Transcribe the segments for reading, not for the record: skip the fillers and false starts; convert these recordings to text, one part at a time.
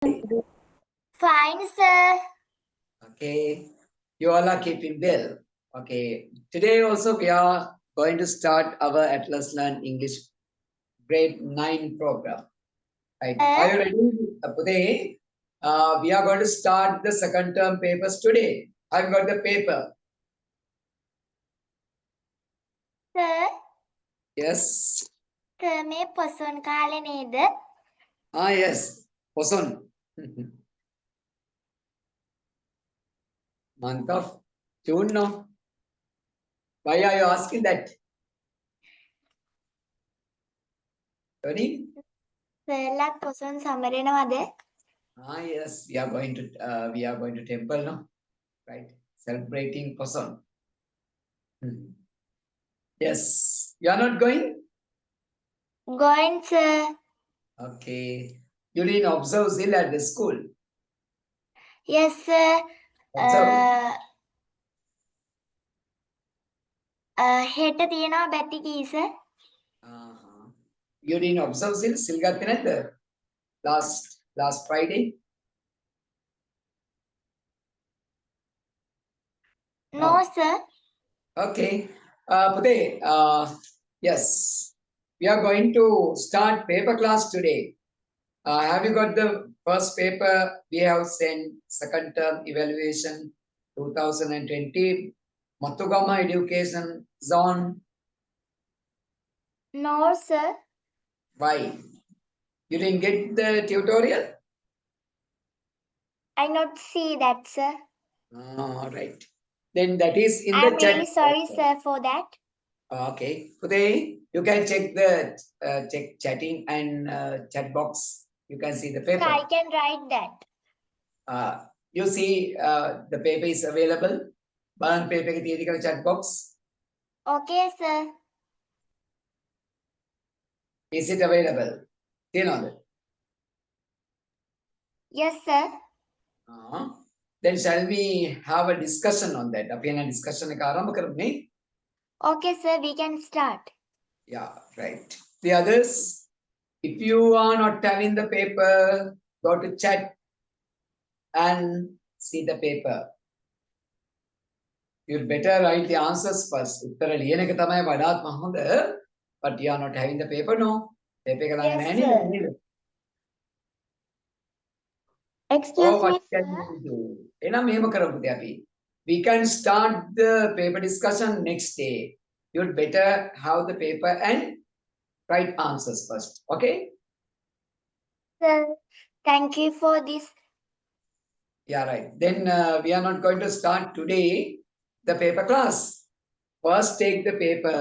Fine, sir. Okay, you all are keeping well. Okay, today also we are going to start our Atlas Learn English grade 9 program. Right? Are you ready? Today, we are going to start the second term papers today. I've got the paper. Sir, Yes. sir, මේ පොසොන් කාලේ නේද? Ah, yes. Poson. Month of June, no? Why are you asking that? Tony? සර්ලත් Poson සමරනවද? Ah, yes. We are going to temple, no? Right? Celebrating Poson. Yes. You are not going? Going, sir. Okay. You didn't observe Zil at the school. Yes, sir. Observe. හෙට තියෙනවා බැටි කී, sir. You didn't observe Zil? Zil got the last Friday? No, sir. Okay. Today, yes. We are going to start paper class today. Have you got the first paper? We have sent second term evaluation 2020 Matugama Education Zone. No, sir. Why? You didn't get the tutorial? I not see that, sir. All right. Then that is in I'm the chat. really sorry, sir, for that. Okay. Today you can check the chatting and chat box. You can see the paper. Sir, I can write that. You see the paper is available. Balan paper ke tiyadi chat box. Okay, sir. Is it available? Yes, sir. Then shall we have a discussion on that? අපි එන discussion එක ආරම්භ කරමුනේ. Okay, sir, we can start. Yeah, right. The others, if you are not having the paper, go to chat and see the paper. You better write the answers first. උත්තර ලියන එක තමයි වඩාත්ම හොඳ. But you are not having the paper, no? Paper එක ළඟ Yes, නැහැ sir. නේද? Excuse what me, can sir. we do? එහෙනම් මෙහෙම කරමු අපි. We can start the paper discussion next day. You'd better have the paper and write answers first. Okay? Sir, thank you for this. Yeah, right. Then we are not going to start today the paper class. First take the paper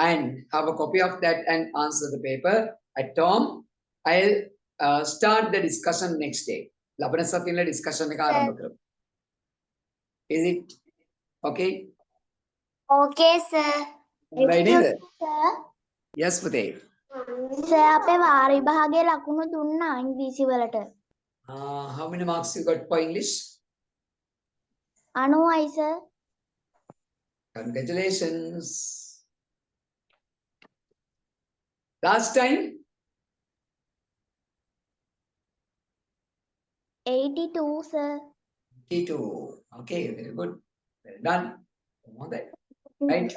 and have a copy of that and answer the paper at home. I'll start the discussion next day. ලබන සතියේ discussion එක ආරම්භ කරමු. Is it okay? Okay, sir. Right, Excuse me, sir. Yes, පුතේ. Sir, අපේ වාර විභාගයේ ලකුණු දුන්නා ඉංග්‍රීසි වලට. How many marks you got for English? 90යි, sir. Congratulations. Last time? 82, sir. 82. Okay, very good. Well done. All that. Right?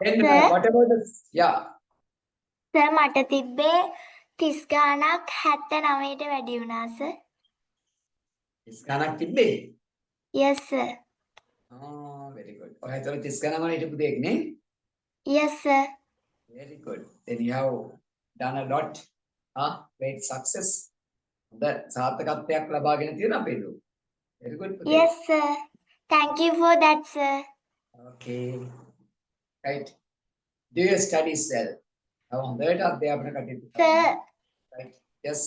Then Sir, what about this? Yeah. sir, මට තිබ්බේ 30 ගාණක් 79ට වැඩි වුණා, sir. Is ගණක් තිබ්බේ? Yes, sir. Oh, very good. ඔය හිතවල 30 ගණන් වල හිටපු දෙයක් නේ? Yes, sir. Very good. Then you have done a lot. Great success. හොඳ සාර්ථකත්වයක් ලබාගෙන තියෙනවා අපේ දු. Very good. පුතේ. Yes, sir. Thank you for that, sir. Okay. Right. Do your studies well. හොඳට අධ්‍යාපන කටයුතු කරන්න. Sir, Right. Yes.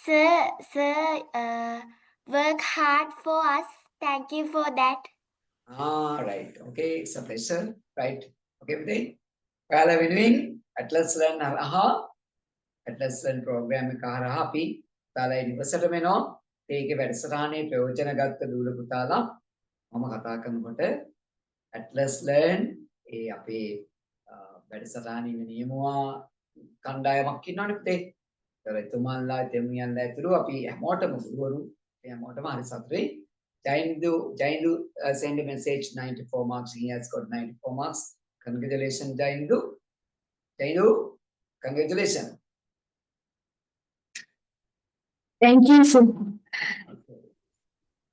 sir, work hard for us. Thank you for that. Right. Okay. It's a pleasure. Right. Okay, පුතේ. ඔයාලා වෙනුවෙන් Atlas Learn හරහා Atlas Learn program එක හරහා අපි තාලා ඉනිවර්සිටි වෙනවා. ඒකේ වැඩසටහනේ ප්‍රයෝජන ගත්ත දූල පුතාලා මම කතා කරනකොට Atlas Learn ඒ අපේ වැඩසටහනේ නියමුවා කණ්ඩායමක් ඉන්නවනේ පුතේ. තුමන්ලා දෙවියන්ලා ඇතුළු අපි හැමෝටම ගුරුවරු හැමෝටම හරි සතුටුයි. Jaindu send a message 94 marks. He has got 94 marks. Congratulations, Jaindu. Jaindu, congratulations. Thank you, sir.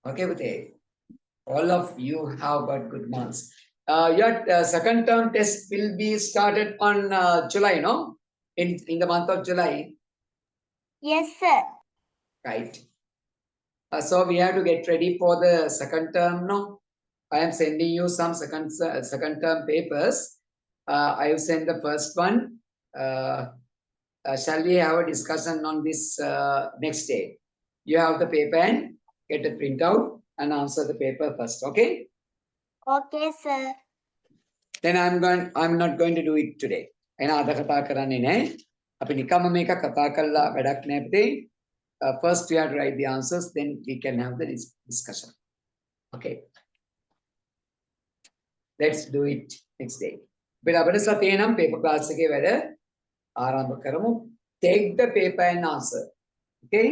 Okay, Bhute. All of you have got good marks. Your second term test will be started on July, no? In the month of July. Yes, sir. Right. So we have to get ready for the second term, no? I am sending you some second term papers. I will send the first one. Shall we have a discussion on this next day? You have the paper and get a printout and answer the paper first, okay? Okay, sir. Then I'm not going to do it today. එන අද කතා කරන්නේ නැහැ. අපි නිකම්ම මේක කතා කරලා වැඩක් නැහැ පුතේ. First we have to write the answers, then we can have the discussion. Okay. Let's do it next day. අපිට අපිට සතියේ නම් paper class එකේ වැඩ ආරම්භ කරමු. Take the paper and answer. Okay?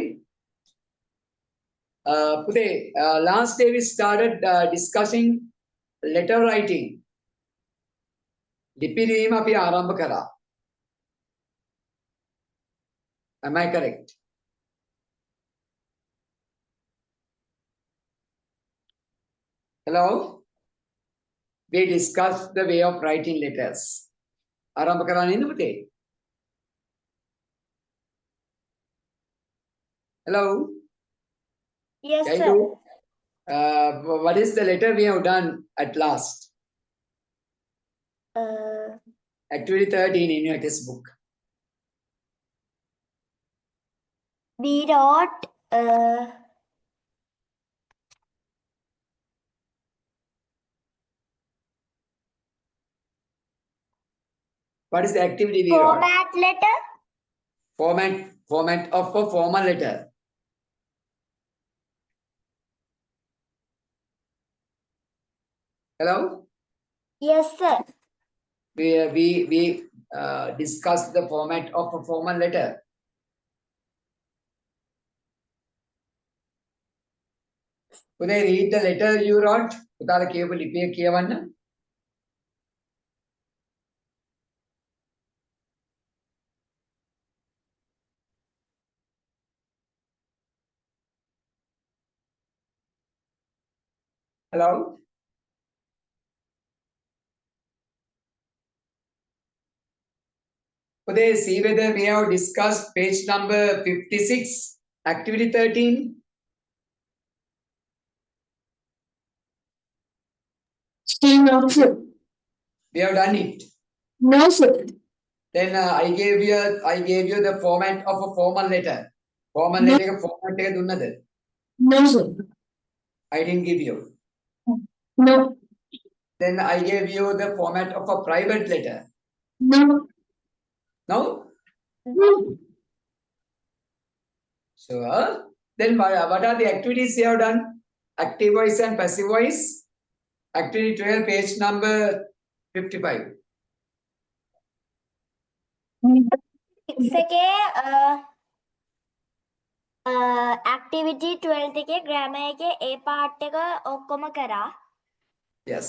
Today, last day we started discussing letter writing. ලිපි ලිවීම අපි ආරම්භ කරා. Am I correct? Hello? We discussed the way of writing letters. ආරම්භ කරා නේද පුතේ? Hello? Yes, Can sir. you, what is the letter we have done at last? Activity 13 in your textbook. B dot. What is the activity we wrote? Format letter. Format of a formal letter. Hello? Yes, sir. We discussed the format of a formal letter. Could I read the letter you wrote? පුතාලා කියපු ලිපිය කියවන්න. Hello? Could I see whether we have discussed page number 56, activity 13? Still no, sir. We have done it. No, sir. Then I gave you the format of a formal letter. Formal No. letter format එක දුන්නද? No, sir. I didn't give you. No. Then I gave you the format of a private letter. No. No? No. Sure. Then what are the activities you have done? Active voice and passive voice. Activity 12, page number 55. එකේ activity 12 එකේ grammar එකේ A part එක ඔක්කොම කරා. Yes.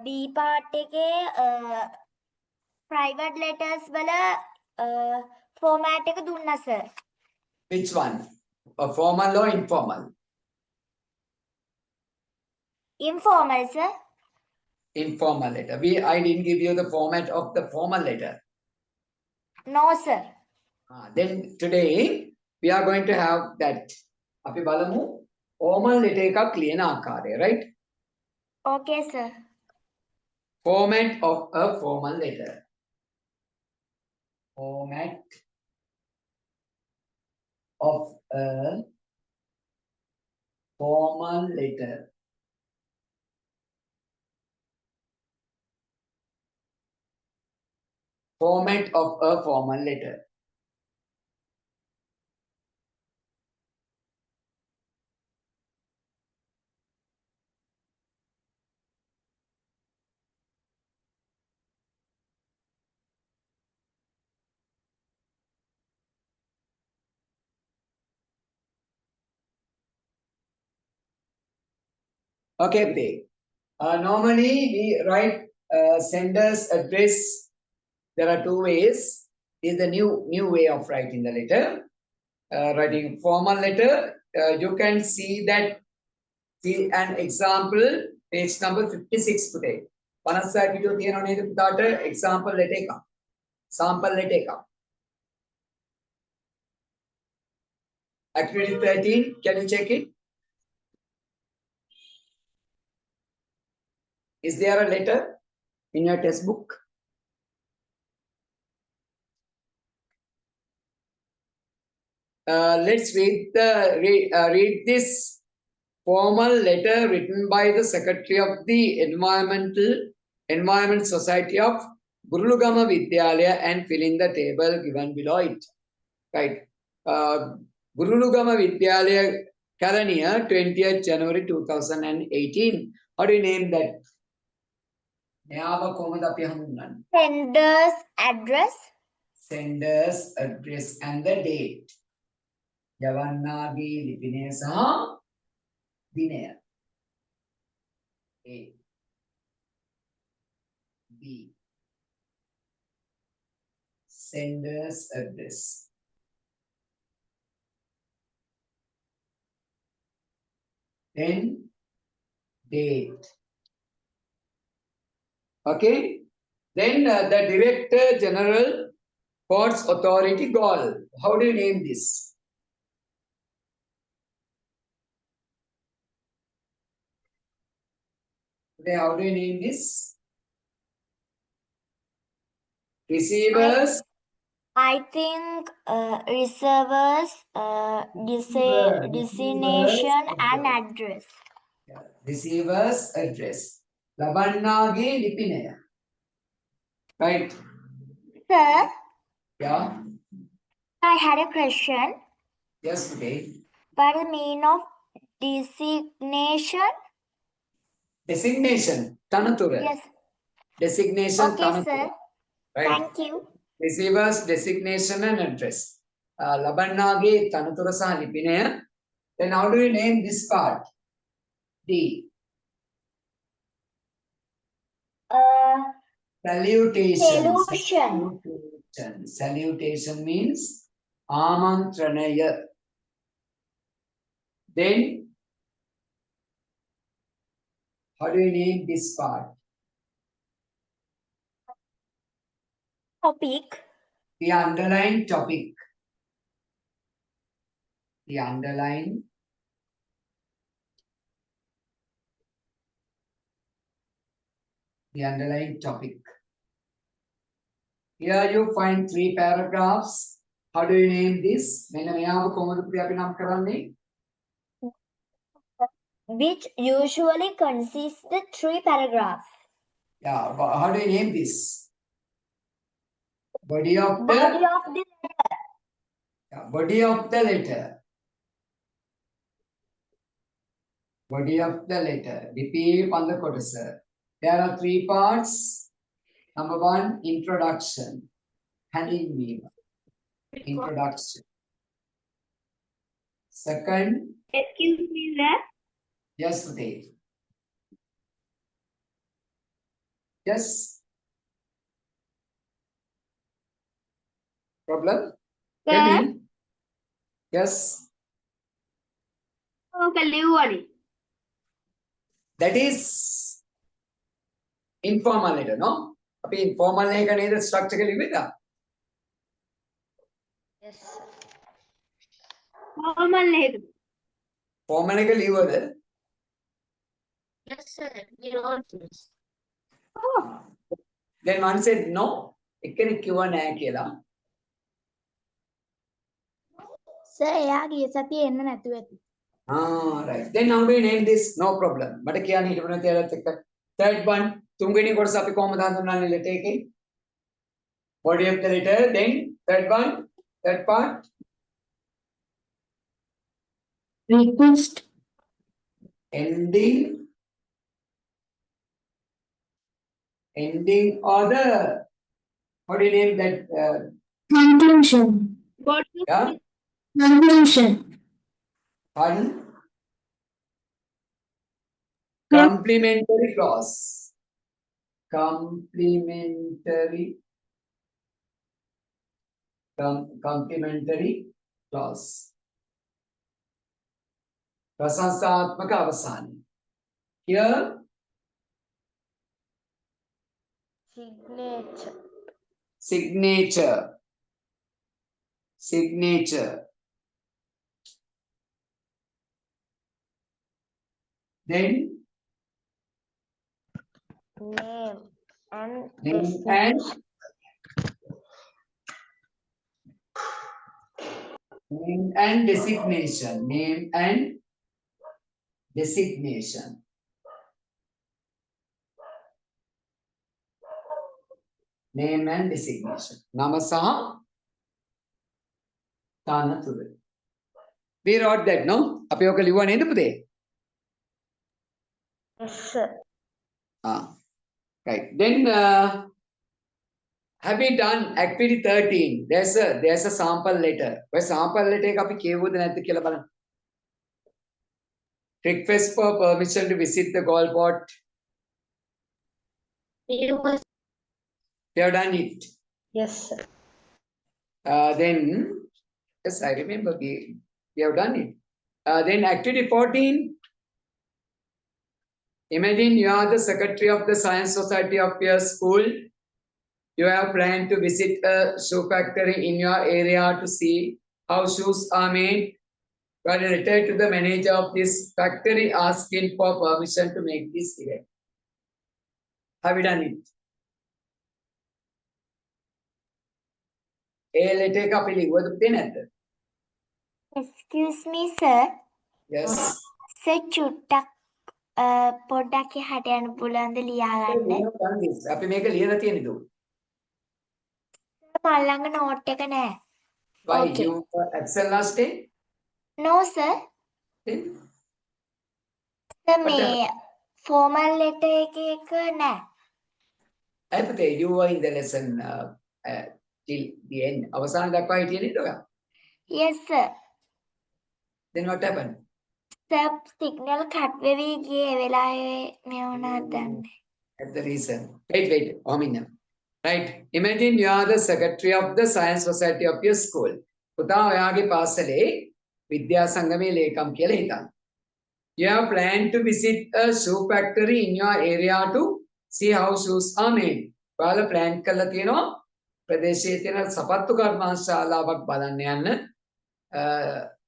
B part එකේ private letters වල format එක දුන්නා sir. Which one? A formal or informal? Informal sir. Informal letter. I didn't give you the format of the formal letter. No sir. Then today we are going to have that. අපි බලමු formal letter එකක් ලියන ආකාරය, right? Okay sir. Format of a formal letter. Format of a formal letter. Format of a formal letter. Okay, Vivek. Normally we write sender's address. There are two ways. This is the new way of writing the letter. Writing formal letter. You can see that. See an example. Page number 56 today. 56 video තියෙනවා නේද පුතාට example letter එකක්. Sample letter එකක්. Activity 13, can you check it? Is there a letter in your textbook? Let's read this formal letter written by the Secretary of the Environment Society of Gurulugama Vidyalaya and fill in the table given below it. Right. Gurulugama Vidyalaya Kalaniya, 20th January 2018. How do you name that? Sender's address. Sender's address and the date. Yavanagi Lipine Saha Dinaya. A. B. Sender's address. Then date. Okay. Then the Director General Ports Authority Gaul. How do you name this? Okay, how do you name this? Receivers. I think receivers, destination and address. Yeah. Receiver's address. Labannage Lipinaya. Right. Sir, Yeah. I had a question. Yes, okay. What is the meaning of designation? Designation. Tanatura. Yes. Designation. Okay, Tanatura. sir. Right. Thank you. Receiver's designation and address. Labannage Tanatura Saha Lipinaya. Then how do you name this part? D. Salutation. Solution. Salutation means Amantranaya. Then, how do you name this part? Topic. The underlined topic. The underlined topic. Here you find 3 paragraphs. How do you name this? Which usually consists the 3 paragraphs. Yeah, but how do you name this? Body of the Body of the letter. yeah, body of the letter. Body of the letter. Repeat on the kodasa. There are 3 parts. Number 1, introduction. Handing me. Introduction. Second, Excuse me, sir. yes, Dave. Yes. Problem? Tell me. Yes. That is informal letter, no? අපි informal එක නේද structure එක ලිව්වෙද? Yes. Formal letter. Formal එක ලිව්වද? Yes, sir. You wrote this. Then one said no. එක්කෙනෙක් කිව්වා නෑ කියලා. Sir, එයාගේ සතියේ එන්න නැතුව ඇති. Right. Then how do you name this? No problem. මට කියන්න හිතපු නැති අයලත් එක්ක. Third one, තුන්වෙනි කොටස අපි කොහොමද හඳුන්වන්නේ letter එකේ? Body of the letter. Then third one, third part. Request. Ending or the how do you name that? Conclusion. Yeah. Conclusion. Pardon? Complementary clause. Complementary. Complementary clause. प्रशंसात्मक अवसान. Here, Signature. signature. Signature. Then Name and name and designation. Name and designation. Name and designation. Namasaha Tanature. We wrote that, no? අපි ඔක ලිව්වා නේද පුතේ? Yes, sir. Right. Then have we done activity 13? There's a sample letter. ඔය sample letter එක අපි කියවුවද නැද්ද කියලා බලන්න. Request for permission to visit the goal pot. Yes, We have done it. sir. Then, yes, I remember we have done it. Then activity 14. Imagine you are the secretary of the science society of your school. You have planned to visit a shoe factory in your area to see how shoes are made. Write a letter to the manager of this factory asking for permission to make this event. Have you done it? A letter එක අපි ලිව්වද පුතේ නැද්ද? Excuse me, sir. Yes. Sir, චුට්ටක් පොඩ්ඩක් එහාට යන්න පුළුවන්ද ලියාගන්න? We have done this. අපි මේක ලියලා තියෙනද? මල් ළඟ නෝට් එක නැහැ. Why Okay. you excel last day? No, sir. Then Sir, what මේ formal letter එක නැහැ. පුතේ you were in the lesson till the end. අවසාන දක්වා හිටියේ නේද ඔයා? Yes, sir. Then what happened? Sir, signal cut වෙවි ගියේ ඒ වෙලාවේ මේ වුණාද දන්නේ. That's the reason. Wait. Omina. Right. Imagine you are the secretary of the science society of your school. පුතා ඔයාගේ පාසලේ විද්‍යා සංගමේ ලේකම් කියලා හිතන්න. You have planned to visit a shoe factory in your area to see how shoes are made. ඔයාලා plan කරලා තියෙනවා ප්‍රදේශයේ තියෙන සපත්තු කර්මාන්තශාලාවක් බලන්න යන්න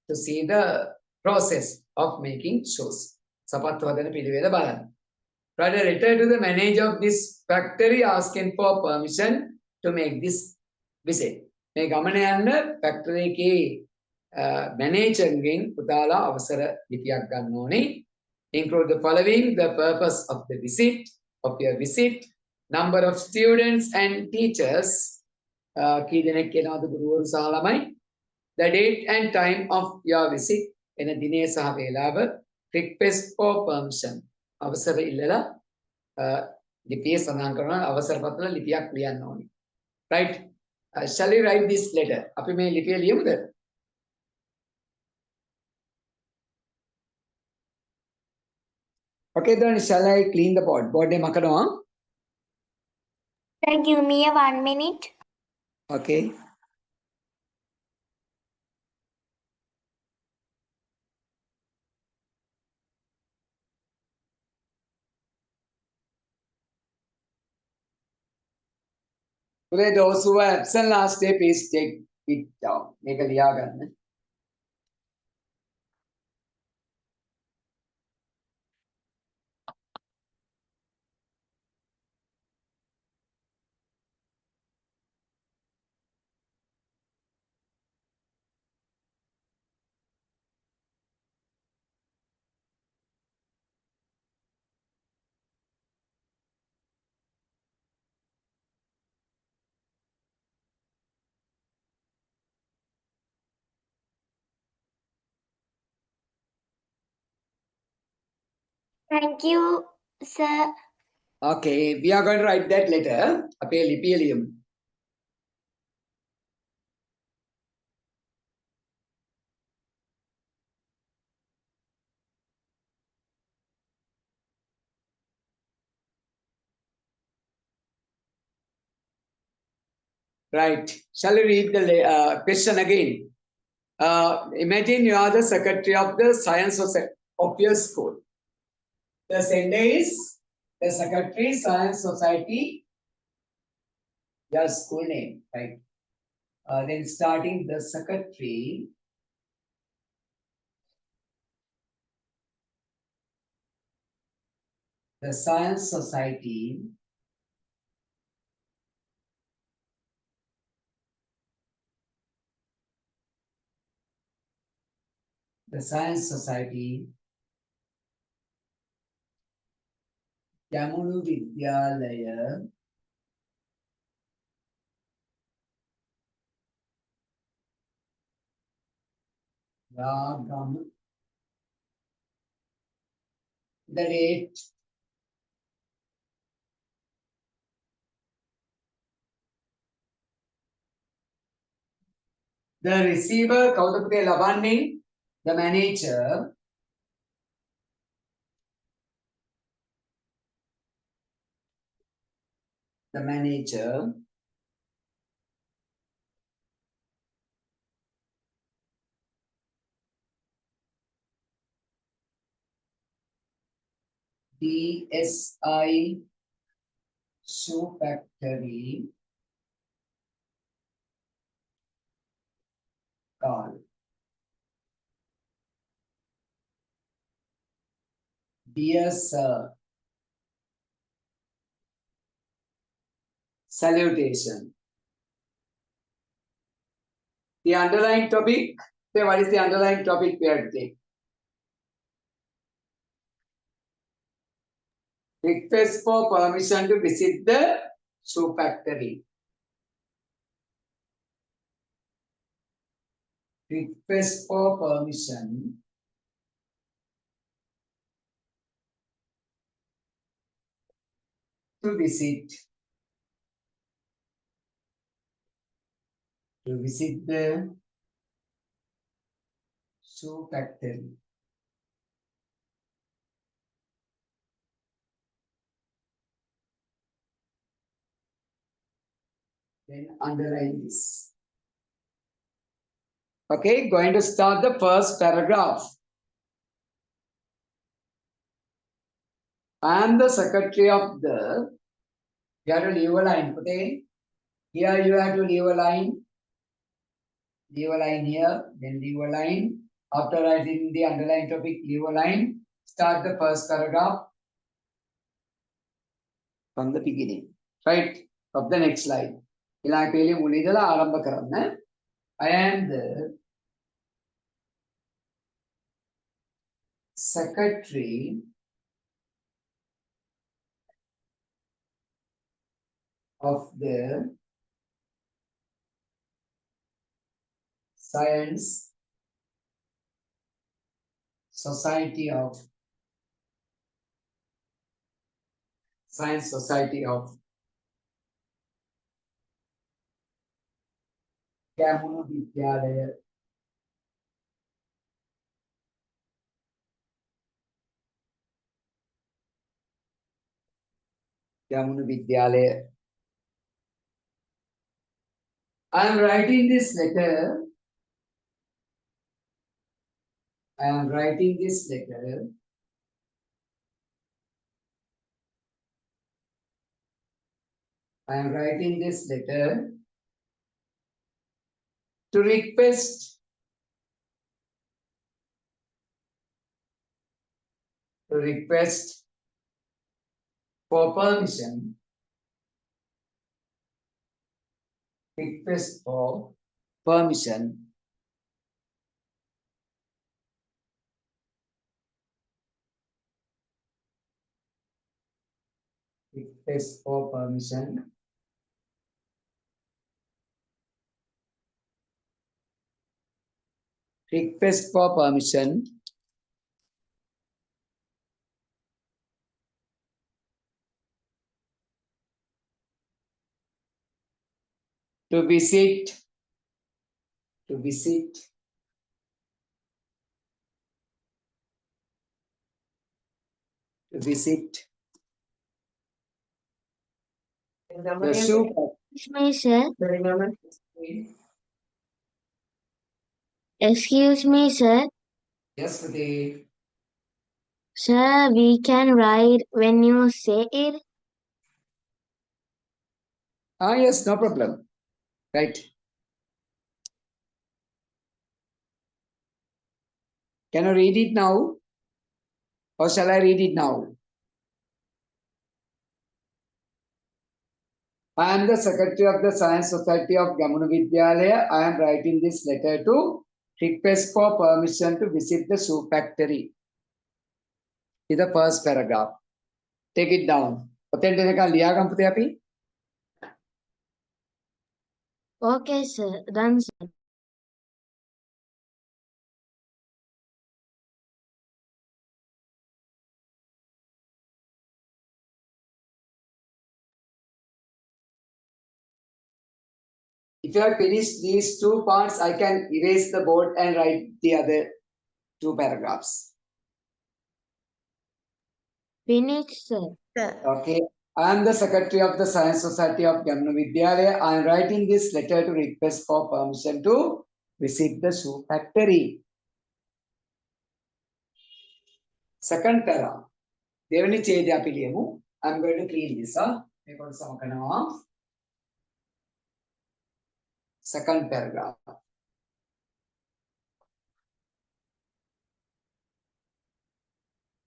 to see the process of making shoes. සපත්තු හදන පිළිවෙල බලන්න. Write a letter to the manager of this factory asking for permission to make this visit. මේ ගමන යන්න factory එකේ manager ගෙන් පුතාලා අවසර ලිපියක් ගන්න ඕනේ. Include the following: the purpose of the visit, of your visit, number of students and teachers, කී දෙනෙක් එනවද ගුරුවරු සහ ළමයි, the date and time of your visit, එන දිනය සහ වේලාව, request for permission, අවසර ඉල්ලලා ලිපියේ සඳහන් කරනවා අවසර පත්‍ර ලිපියක් ලියන්න ඕනේ. Right? Shall we write this letter? අපි මේ ලිපිය ලියමුද? Okay, then shall I clean the board? Board එක මකනවා. Sir, give me a 1 minute. Okay. Today, those who were absent last day, please take it down. මේක ලියා ගන්න. Thank you, sir. Okay, we are going to write that letter. අපේ ලිපිය ලියමු. Right. Shall we read the question again? Imagine you are the secretary of the science society of your school. The sender is the secretary, science society, your school name, right? Then starting the secretary, the science society, the science society, Yamunu Vidyalaya, Ragam, the rate, the receiver, Kautapute Lavani, the manager, the manager, DSI shoe factory call. Dear sir, salutation. The underlying topic, say what is the underlying topic we are to take? Request for permission to visit the shoe factory. Request for permission to visit the shoe factory. Then underline this. Okay, going to start the first paragraph. I am the secretary of the. You have to leave a line. Okay? Here you have to leave a line. Leave a line here, then leave a line. After writing the underlying topic, leave a line. Start the first paragraph from the beginning. Right? Of the next slide. I am the secretary of the Science Society of Kamunu Vidyalaya. Kamunu Vidyalaya. I am writing this letter. I am writing this letter to request for permission. Request for permission request for permission request for permission to visit the shoe Me, sir. Very good. Excuse me, sir. Yes, Pradeep. Sir, we can write when you say it. Yes, no problem. Right. Can you read it now? Or shall I read it now? I am the Secretary of the Science Society of Gamunu Vidyalaya. I am writing this letter to request for permission to visit the shoe factory. Is the first paragraph. Take it down. ඔතෙන්ට එනකන් ලියාගමු පුතේ අපි. Okay, sir. Done, sir. If you have finished these two parts, I can erase the board and write the other two paragraphs. Finish, sir. Okay. I am the Secretary of the Science Society of Gamunu Vidyalaya. I am writing this letter to request for permission to visit the shoe factory. Second para. දෙවෙනි ඡේදය අපි ලියමු. I'm going to clean this up. මේක සම කරනවා. Second paragraph.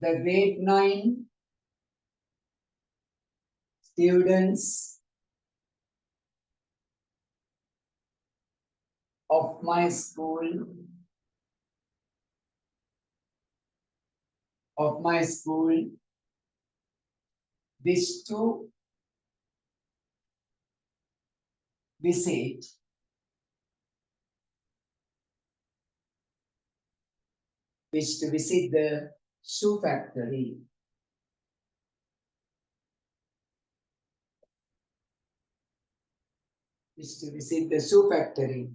The grade 9 students of my school wish to visit the shoe factory. Wish to visit the shoe factory.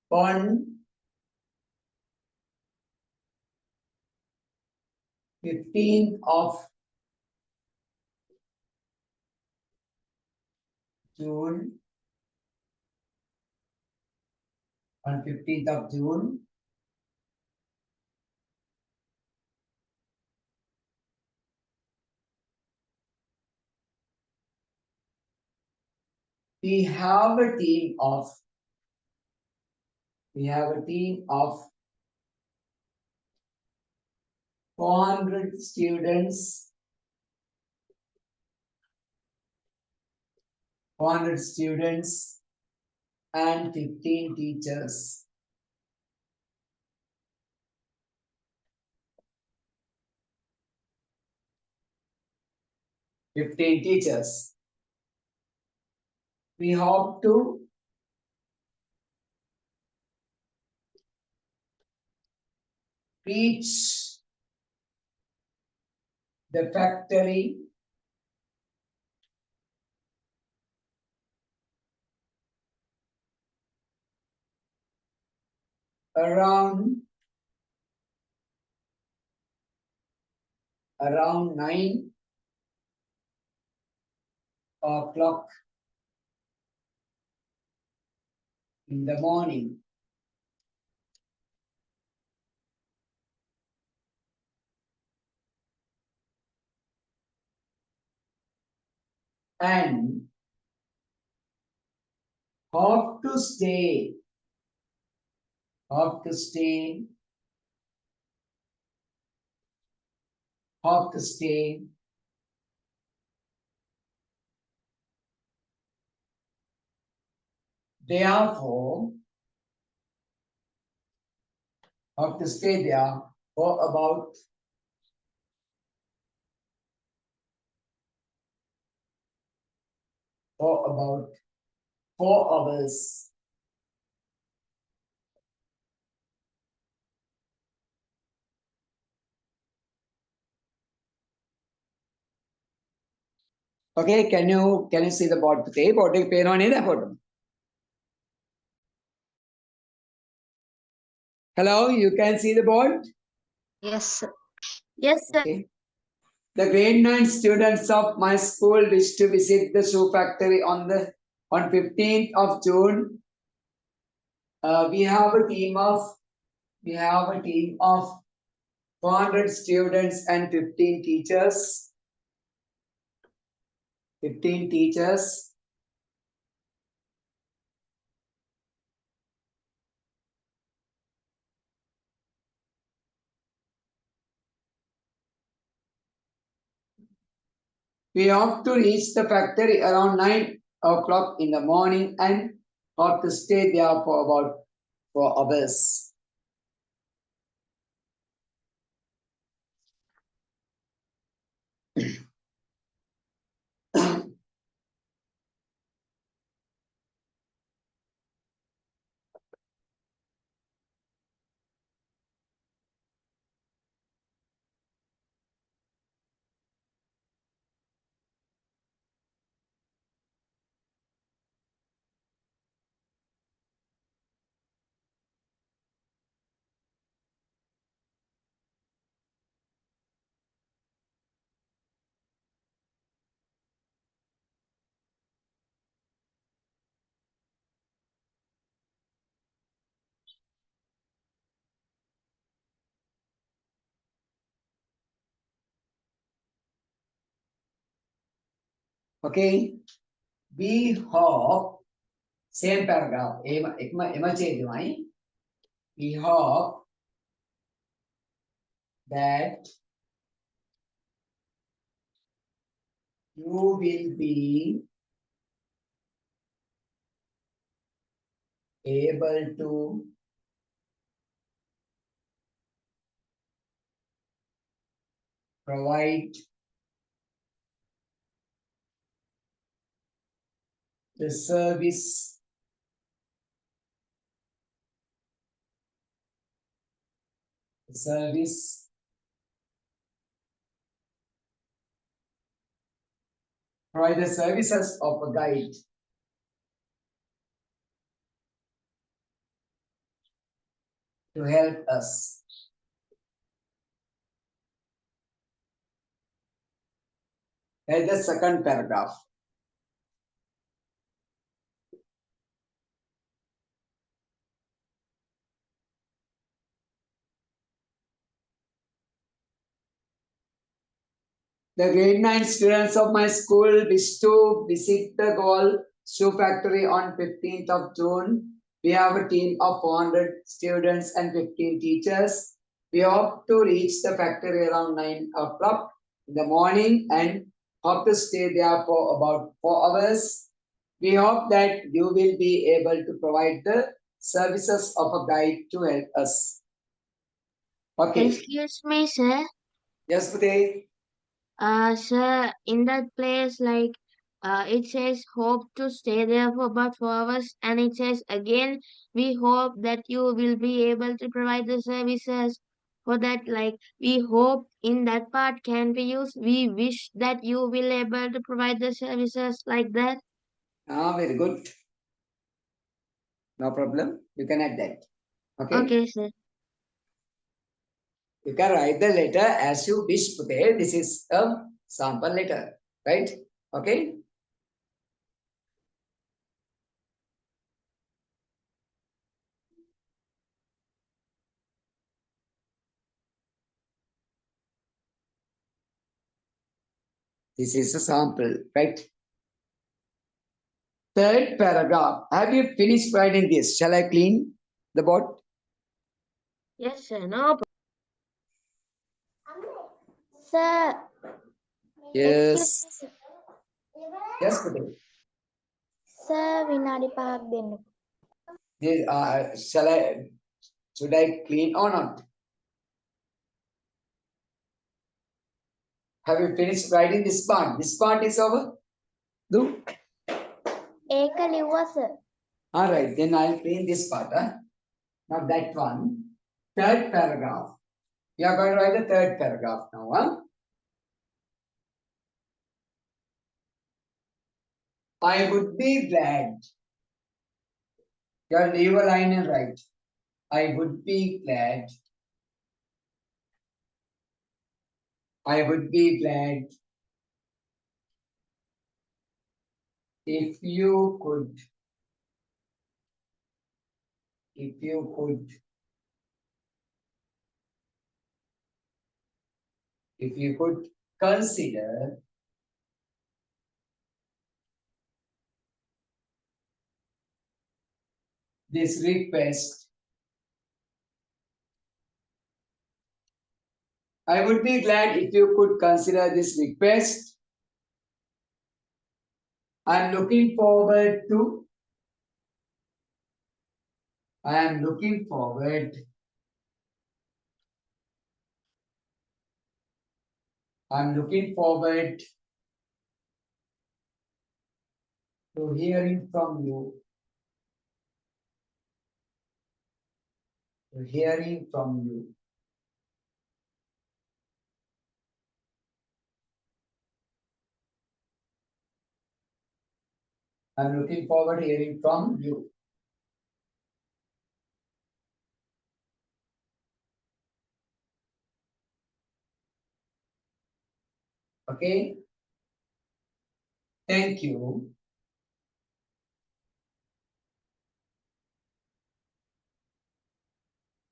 On 15th of June, on 15th of June, we have a team of 400 students, and 15 teachers. We hope to reach the factory around 9 o'clock in the morning. And hope to stay therefore hope to stay there for about 4 hours. Okay, can you see the board today? Board එක පේනව නේද අපට? Hello, you can see the board? Yes, sir. Yes, sir. Okay. The grade 9 students of my school wish to visit the shoe factory on 15th of June. We have a team of 400 students and 15 teachers. 15 teachers. We have to reach the factory around 9 o'clock in the morning and have to stay there for about 4 hours. Okay, we hope, same paragraph, we hope that you will be able to provide the service provide the services of a guide to help us. That's the second paragraph. The grade 9 students of my school wish to visit the Gold Shoe Factory on 15th of June. We have a team of 400 students and 15 teachers. We hope to reach the factory around 9 o'clock in the morning and hope to stay there for about 4 hours. We hope that you will be able to provide the services of a guide to help us. Okay. Excuse me, sir. Yes, Pute. Sir, in that place, like, it says hope to stay there for about 4 hours, and it says again, we hope that you will be able to provide the services for that. Like, we hope in that part can be used. We wish that you will able to provide the services like that. Very good. No problem. You can add that. Okay. Okay, sir. You can write the letter as you wish. Okay. This is a sample letter. Right? Okay. This is a sample. Right? Third paragraph. Have you finished writing this? Shall I clean the board? Yes, sir. No. Sir, excuse Yes. me. Yes, Pute. Sir, විනාඩි 5ක් දෙන්න. Should I clean or not? Have you finished writing this part? This part is over. Do. ඒක ලිව්වා sir. All right. Then I'll clean this part. Not that one. Third paragraph. You are going to write the third paragraph now. I would be glad. You leave a line and write. I would be glad. I would be glad if you could, if you could, if you could consider this request. I would be glad if you could consider this request. I'm looking forward to. I am looking forward. I'm looking forward to hearing from you. To hearing from you. I'm looking forward to hearing from you. Okay. Thank you.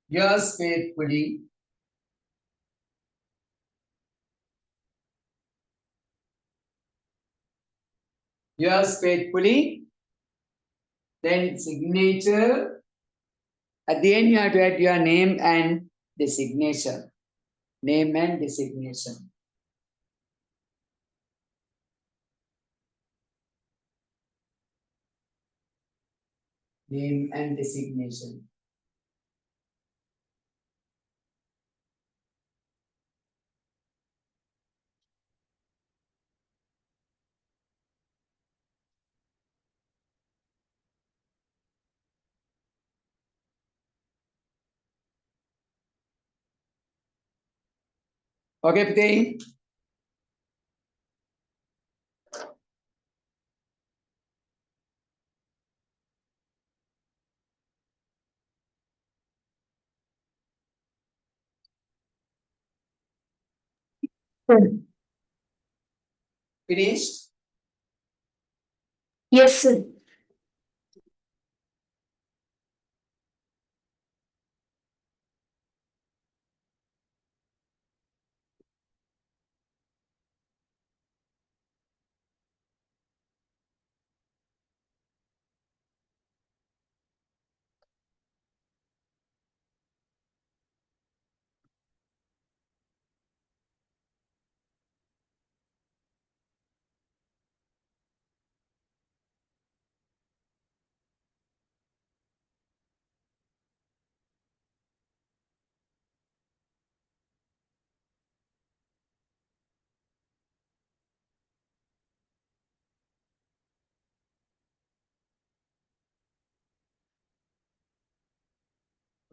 Yours faithfully. Yours faithfully. Then signature. At the end, you have to add your name and designation. Name and designation. Name and designation. Okay, Pete. Finished? Yes, sir.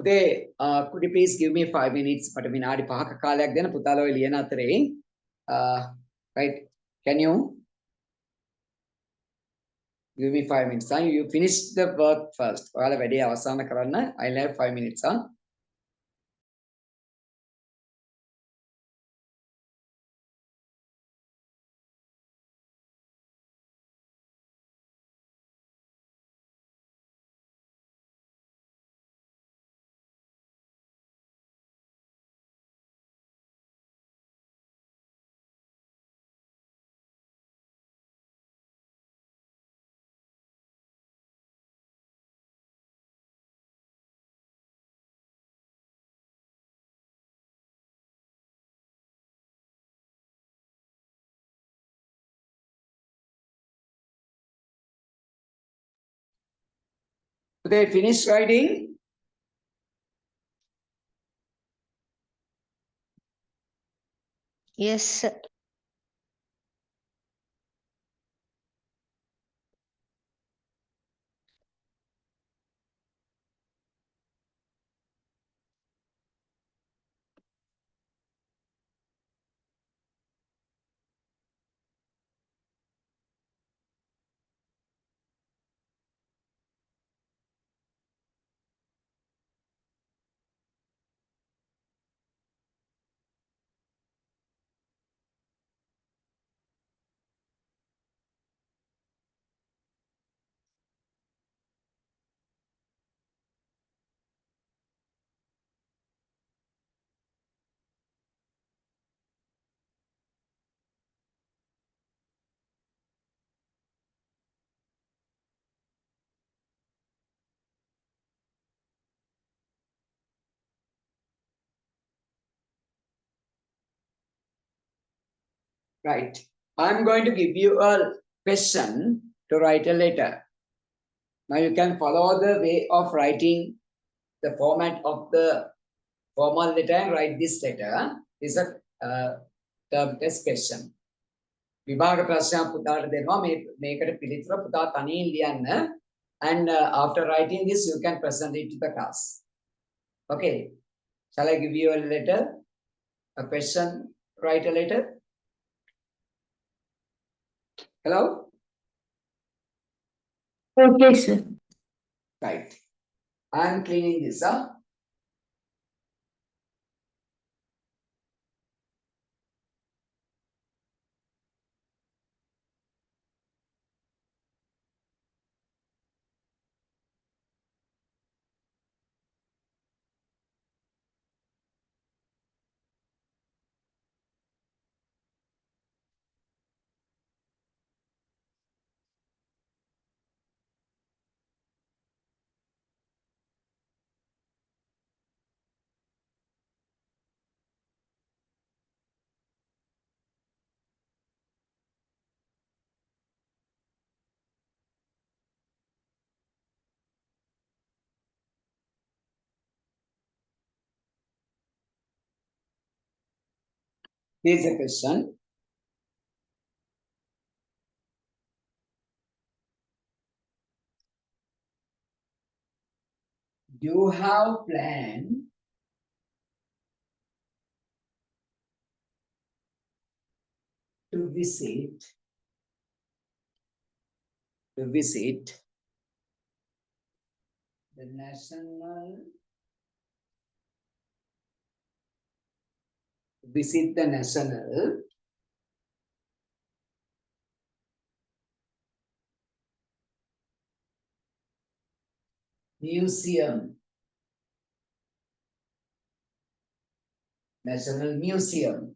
Okay, could you please give me 5 minutes? මට විනාඩි 5ක කාලයක් දෙන්න පුතාලා ඔය ලියන අතරේ. Right? Can you give me 5 minutes? You finish the work first. ඔයාලා වැඩේ අවසන් කරන්න. I'll have 5 minutes. Okay, finish writing. Yes, sir. Right. I'm going to give you a question to write a letter. Now you can follow the way of writing the format of the formal letter and write this letter. This is a term test question. විභාග ප්‍රශ්නයක් පුතාට දෙනවා මේකට පිළිතුර පුතා තනියෙන් ලියන්න and after writing this you can present it to the class. Okay, shall I give you a letter, a question, write a letter? Hello? Okay, sir. Right. I'm cleaning this up. Here's a question. You have planned to visit the national museum, national museum.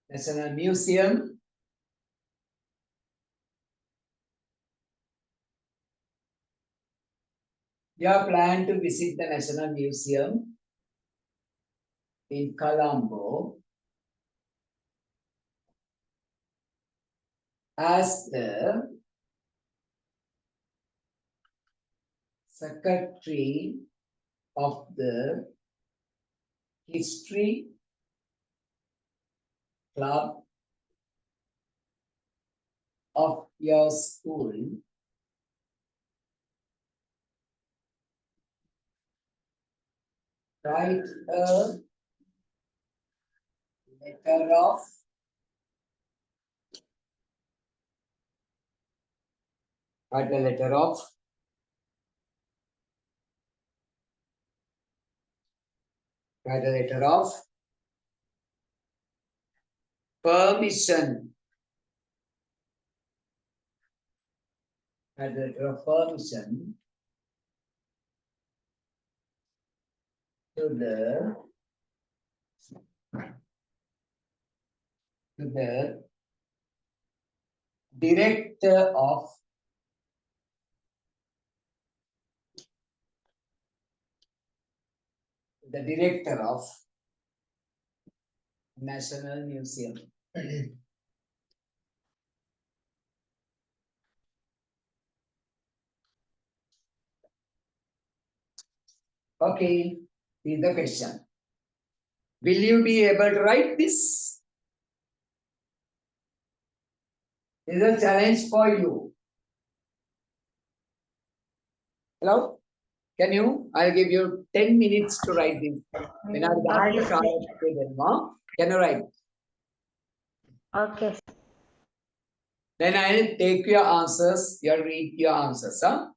National Museum. You have planned to visit the National Museum in Colombo as the secretary of the History Club of your school. Write a letter of write a letter of write a letter of permission. Write a letter of permission to the director of National Museum. Okay, here's the question. Will you be able to write this? This is a challenge for you. Hello? Can you? I'll give you 10 minutes to write this. When I can you write? Okay. Then I'll take your answers. You'll read your answers. Huh?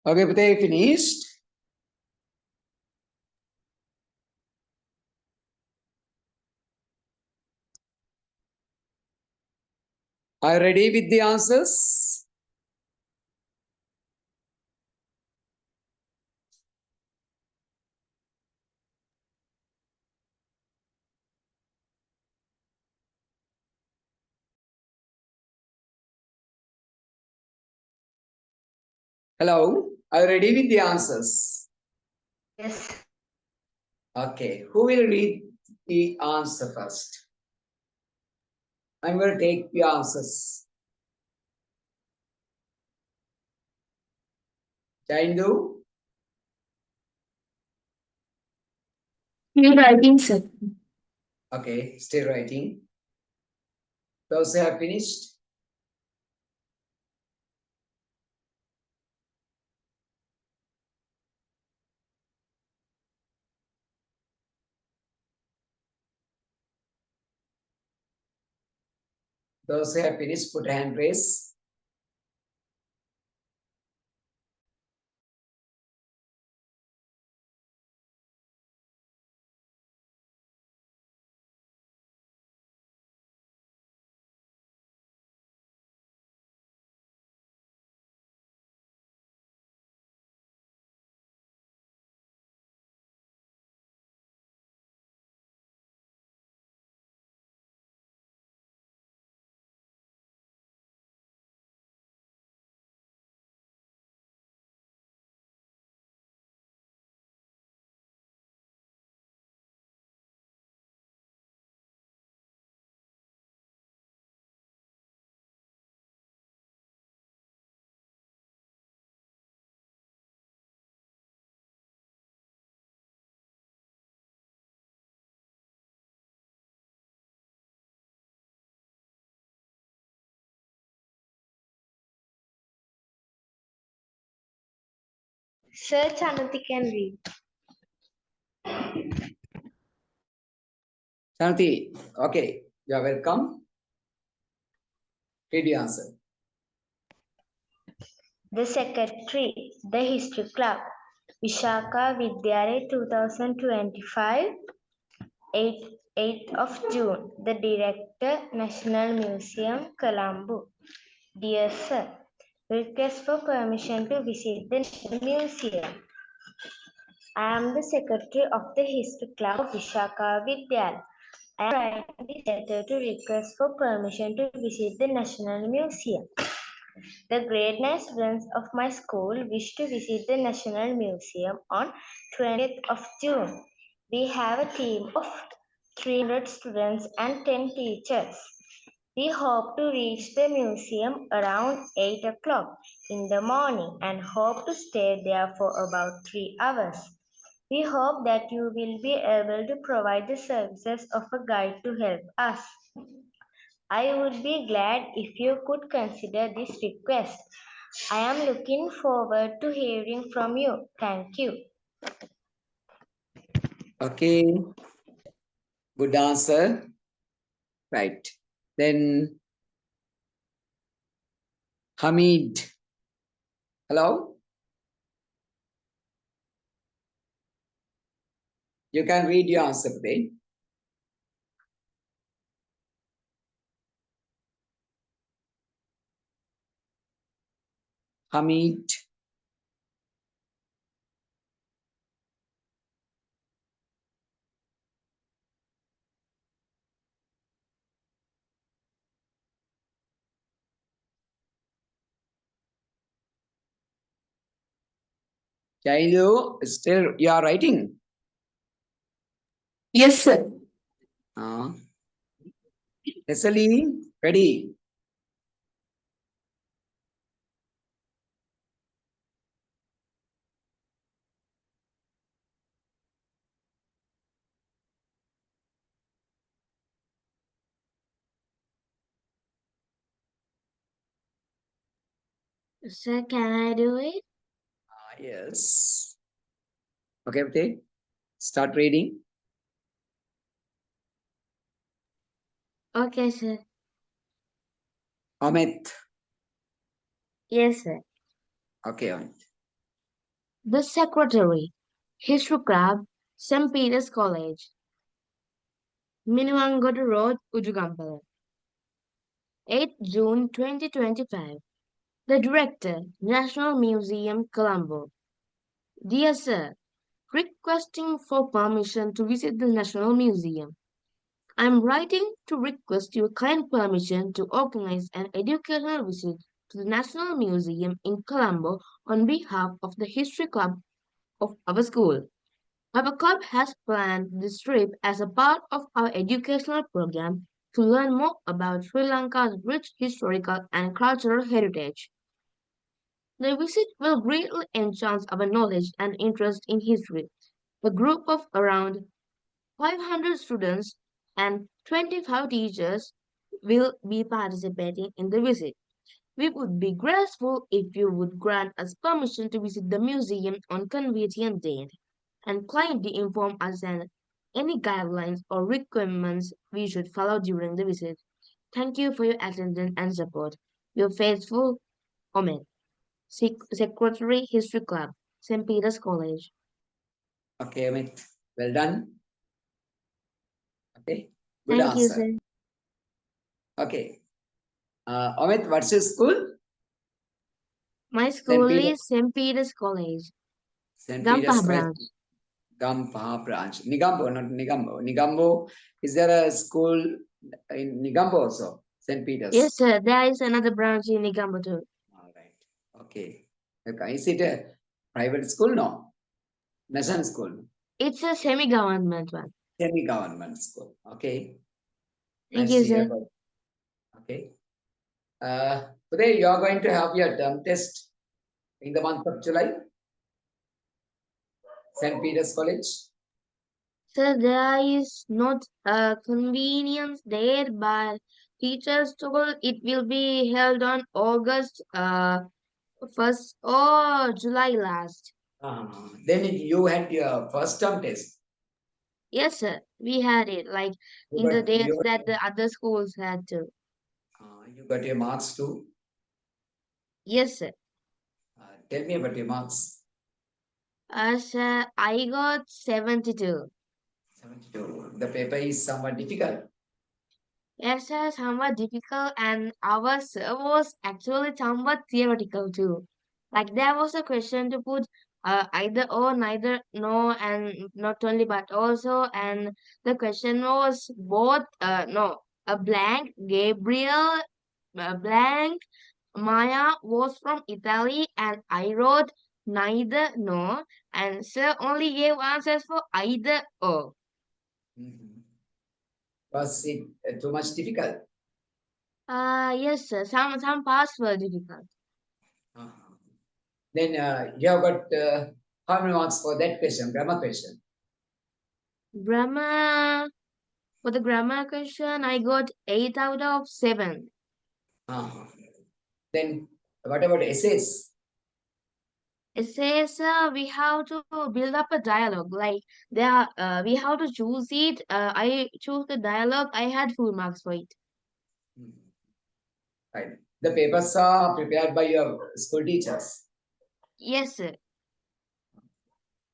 Okay, Pate, finished? Are you ready with the answers? Hello, are you ready with the answers? Yes. Okay, who will read the answer first? I'm going to take the answers. Jaindu? Still writing, sir. Okay, still writing. Those who have finished? Those who have finished, put a hand raise. Sir, Chanati can read. Shanti, okay, you are welcome. Read the answer. The Secretary, the History Club, Vishaka Vidyalaya 2025, 8th of June. The Director, National Museum, Colombo. Dear Sir, request for permission to visit the National Museum. I am the Secretary of the History Club of Vishaka Vidyalaya. I am writing this letter to request for permission to visit the National Museum. The grade 9 students of my school wish to visit the National Museum on 20th of June. We have a team of 300 students and 10 teachers. We hope to reach the museum around 8 o'clock in the morning and hope to stay there for about 3 hours. We hope that you will be able to provide the services of a guide to help us. I would be glad if you could consider this request. I am looking forward to hearing from you. Thank you. Okay, good answer. Right. Then Hamid. Hello? You can read your answer today. Hamid. Jailu, still you are writing? Yes, sir. Leslie, ready? Sir, can I do it? Yes. Okay, okay. Start reading. Okay, sir. Amit. Yes, sir. Okay, Amit. The Secretary, History Club, St. Peter's College, Minimangoda Road, Ujugampala. 8 June 2025. The Director, National Museum, Colombo. Dear Sir, requesting for permission to visit the National Museum. I am writing to request your kind permission to organize an educational visit to the National Museum in Colombo on behalf of the History Club of our school. Our club has planned this trip as a part of our educational program to learn more about Sri Lanka's rich historical and cultural heritage. The visit will greatly enhance our knowledge and interest in history. A group of around 500 students and 25 teachers will be participating in the visit. We would be grateful if you would grant us permission to visit the museum on convenient date and kindly inform us on any guidelines or requirements we should follow during the visit. Thank you for your attendance and support. Your faithful Omen, Secretary History Club, St. Peter's College. Okay, Amit. Well done. Okay. Good Thank you, answer. sir. Okay. Amit, what's your school? My St. school Peter. is St. Peter's College, St. Gampah Peter's College. branch. Gampaha branch. Nigambo, not Nigambo. Nigambo, is there a school in Nigambo also? St. Peter's. Yes, sir. There is another branch in Nigambo too. All right. Okay. Okay. Is it a private school? No. National school. It's a semi-government one. Semi-government school. Okay. Thank Nice you, to hear sir. about. Okay. Today you are going to have your term test in the month of July. St. Peter's College. Sir, there is not a convenience there, but teachers told it will be held on August 1st or July last. Then you had your first term test. Yes, sir. We had it like in the dates that the other schools had to. You got your marks too. Yes, sir. Tell me about your marks. Sir, I got 72. 72. The paper is somewhat difficult. Yes, sir, somewhat difficult, and our sir was actually somewhat theoretical too. Like there was a question to put either or, neither, no, and not only but also, and the question was both no, a blank, Gabriel, a blank, Maya was from Italy, and I wrote neither, no, and sir only gave answers for either or. Was it too much difficult? Yes, sir. Some parts were difficult. Then you have got how many marks for that question, grammar question? Grammar, for the grammar question, I got 8 out of 7. Then what about essays? Essays, we have to build up a dialogue. Like there, we have to choose it. I choose the dialogue. I had full marks for it. Right. The papers are prepared by your school teachers. Yes, sir.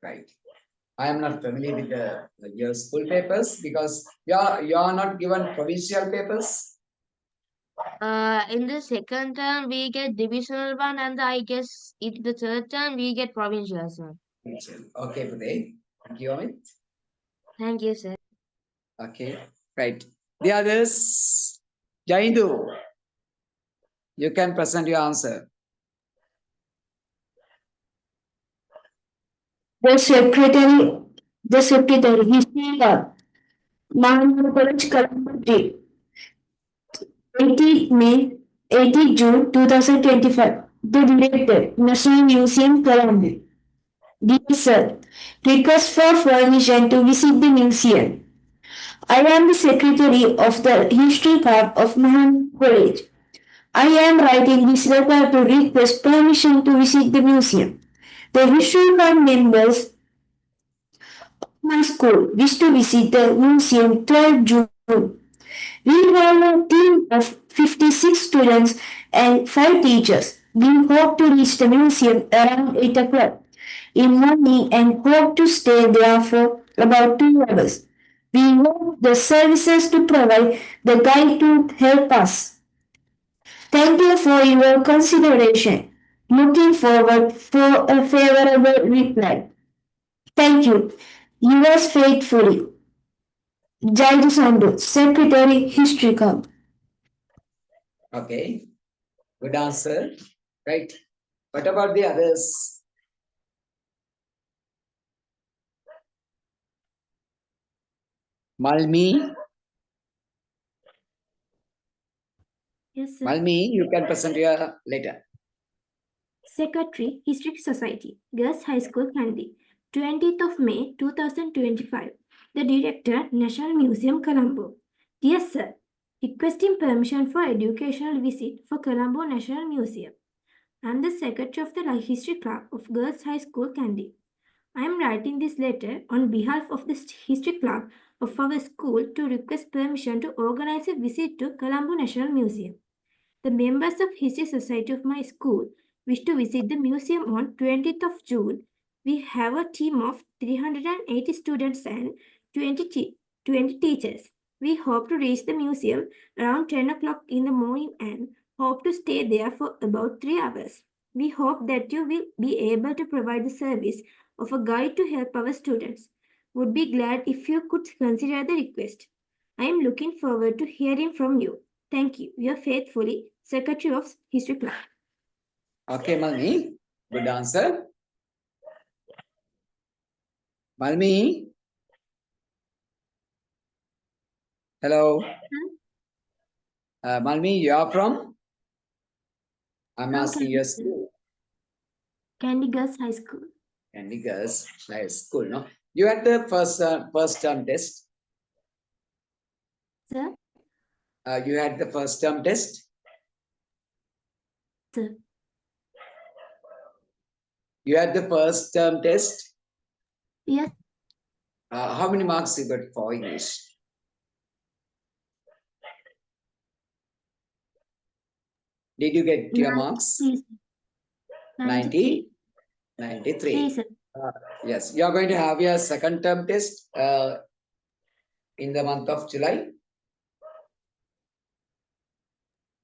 Right. I am not familiar with your school papers because you are not given provincial papers. In the second term, we get divisional one, and I guess in the third term, we get provincial one. Okay, today. Thank you, Amit. Thank you, sir. Okay, right. The others, Jaindu, you can present your answer. The secretary, history club, Mahanama College, Colombo, 80 May, 80 June 2025. The director, National Museum, Colombo. Dear Sir, request for permission to visit the museum. I am the secretary of the history club of Mahan College. I am writing this letter to request permission to visit the museum. The history club members my school wish to visit the museum 12 June. We have a team of 56 students and 5 teachers. We hope to reach the museum around 8 o'clock. in morning and hope to stay there for about 2 hours. We want the services to provide the guide to help us. Thank you for your consideration. Looking forward for a favorable reply. Thank you. Yours faithfully, Jaidu Sandu, Secretary, History Club. Okay, good answer. Right. What about the others? Malmi, Yes, sir. Malmi, you can present your letter. Secretary, History Society, Girls High School, Kandy. 20th of May 2025. The Director, National Museum, Colombo. Dear Sir, requesting permission for educational visit for Colombo National Museum. I am the Secretary of the History Club of Girls High School, Kandy. I am writing this letter on behalf of the History Club of our school to request permission to organize a visit to Colombo National Museum. The members of History Society of my school wish to visit the museum on 20th of June. We have a team of 380 students and 20 teachers. We hope to reach the museum around 10 o'clock in the morning and hope to stay there for about 3 hours. We hope that you will be able to provide the service of a guide to help our students. Would be glad if you could consider the request. I am looking forward to hearing from you. Thank you. Your faithfully, Secretary of History Club. Okay, Malmi, good answer. Malmi, hello. Malmi, you are from? I'm From asking Candy your school. Candy Girls High School. Candy Girls High School, no? You had the first term test. Sir? You had the first term test. Sir. You had the first term test. Yes. How many marks you got for English? Did you get your marks? Please. 90? 93. 3, sir. Yes, you are going to have your second term test in the month of July.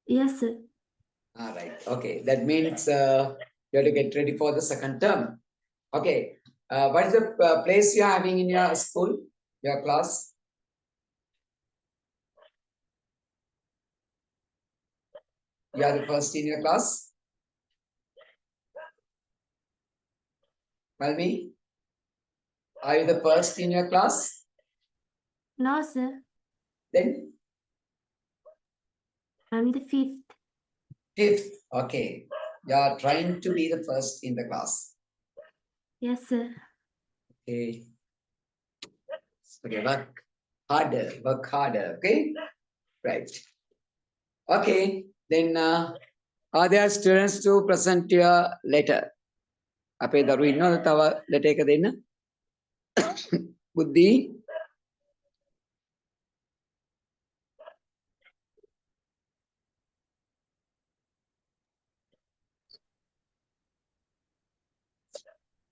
Yes, sir. All right. Okay. That means you have to get ready for the second term. Okay. What is the place you are having in your school, your class? You are the first in your class? Malmi? Are you the first in your class? No, sir. Then? I'm the 5th. Fifth. Okay. You are trying to be the first in the class. Yes, sir. Okay. Okay, work harder, okay? Right. Okay, then are there students to present your letter? අපේ දරුවෝ ඉන්නවද තව letter එක දෙන්න? බුද්ධි?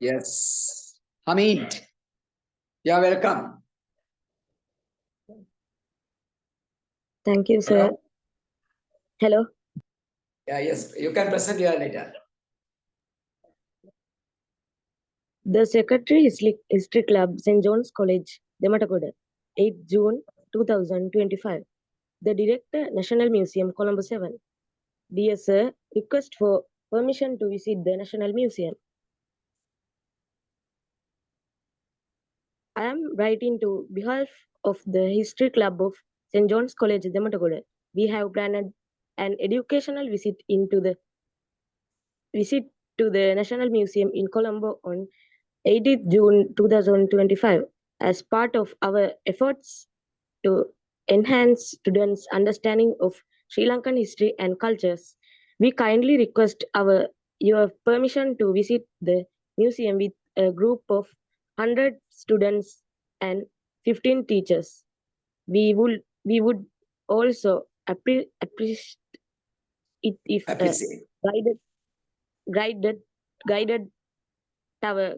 Yes. Hamid, you are welcome. Thank you, sir. Hello. Yeah, yes, you can present your letter. The Secretary History Club, St. John's College, Dematagoda, 8 June 2025. The Director, National Museum, Colombo 7. Dear Sir, request for permission to visit the National Museum. I am writing to behalf of the History Club of St. John's College, Dematagoda. We have planned an educational visit to the National Museum in Colombo on 18th June 2025 as part of our efforts to enhance students' understanding of Sri Lankan history and cultures. We kindly request your permission to visit the museum with a group of 100 students and 15 teachers. We would also appreciate it if a guided tower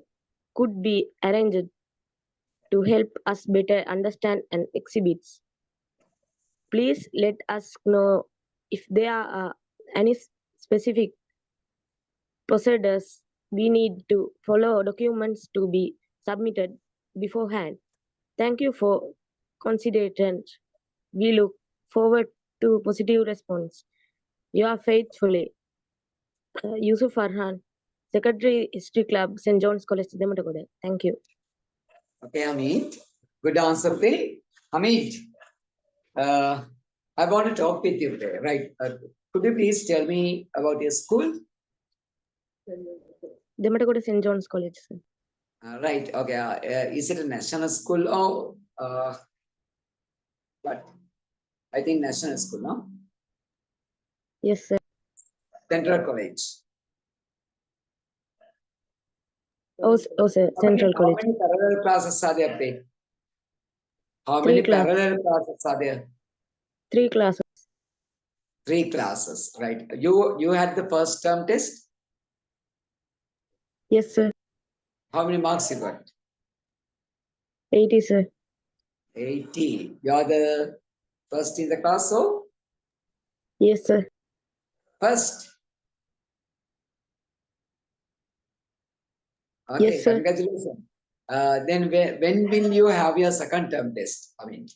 could be arranged to help us better understand and exhibits. Please let us know if there are any specific procedures we need to follow documents to be submitted beforehand. Thank you for consideration. We look forward to positive response. You are faithfully, Yusuf Farhan, Secretary History Club, St. John's College, Dematagoda. Thank you. Okay, Amit. Good answer, P. Amit, I want to talk with you today, right? Could you please tell me about your school? Dematagoda St. John's College, sir. Right. Okay. Is it a national school or what? I think national school, no? Yes, sir. Central College. Oh, sir, Central How College. many parallel classes are there, P? How Three many class. parallel classes are there? 3 classes. 3 classes, right? You had the first term test. Yes, sir. How many marks you got? 80, sir. 80. You are the first in the class, so Yes, sir. first. Okay, Yes, sir. congratulations. Then when will you have your second term test? I mean,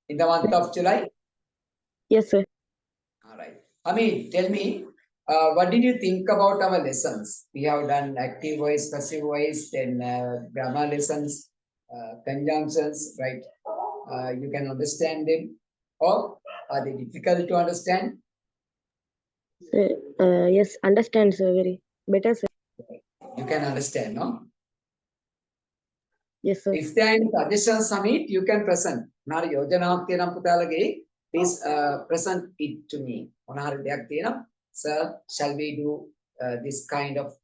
in the month of July? Yes, sir. All right. I mean, tell me, what did you think about our lessons? We have done active voice, passive voice, then grammar lessons, conjunctions, right? You can understand them, or are they difficult to understand? Sir, yes, understand, sir. Very better, sir. You can understand, no? Yes, sir. If there are any suggestions, Amit, you can present. Nari yojanaවක් තියෙනම් පුතාලගේ, please present it to me. මොන හරි දෙයක් තියෙනම්, sir, shall we do this kind of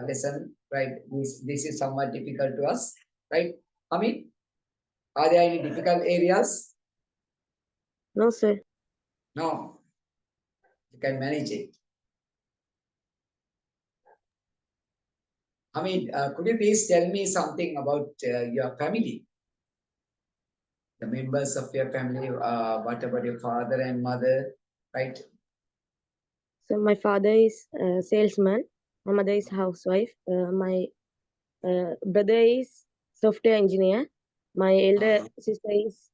lesson, right? This is somewhat difficult to us, right? Amit, are there any difficult areas? No, sir. No. You can manage it. Amit, could you please tell me something about your family? The members of your family, what about your father and mother, right? So my father is a salesman. My mother is housewife. My brother is software engineer. My elder sister is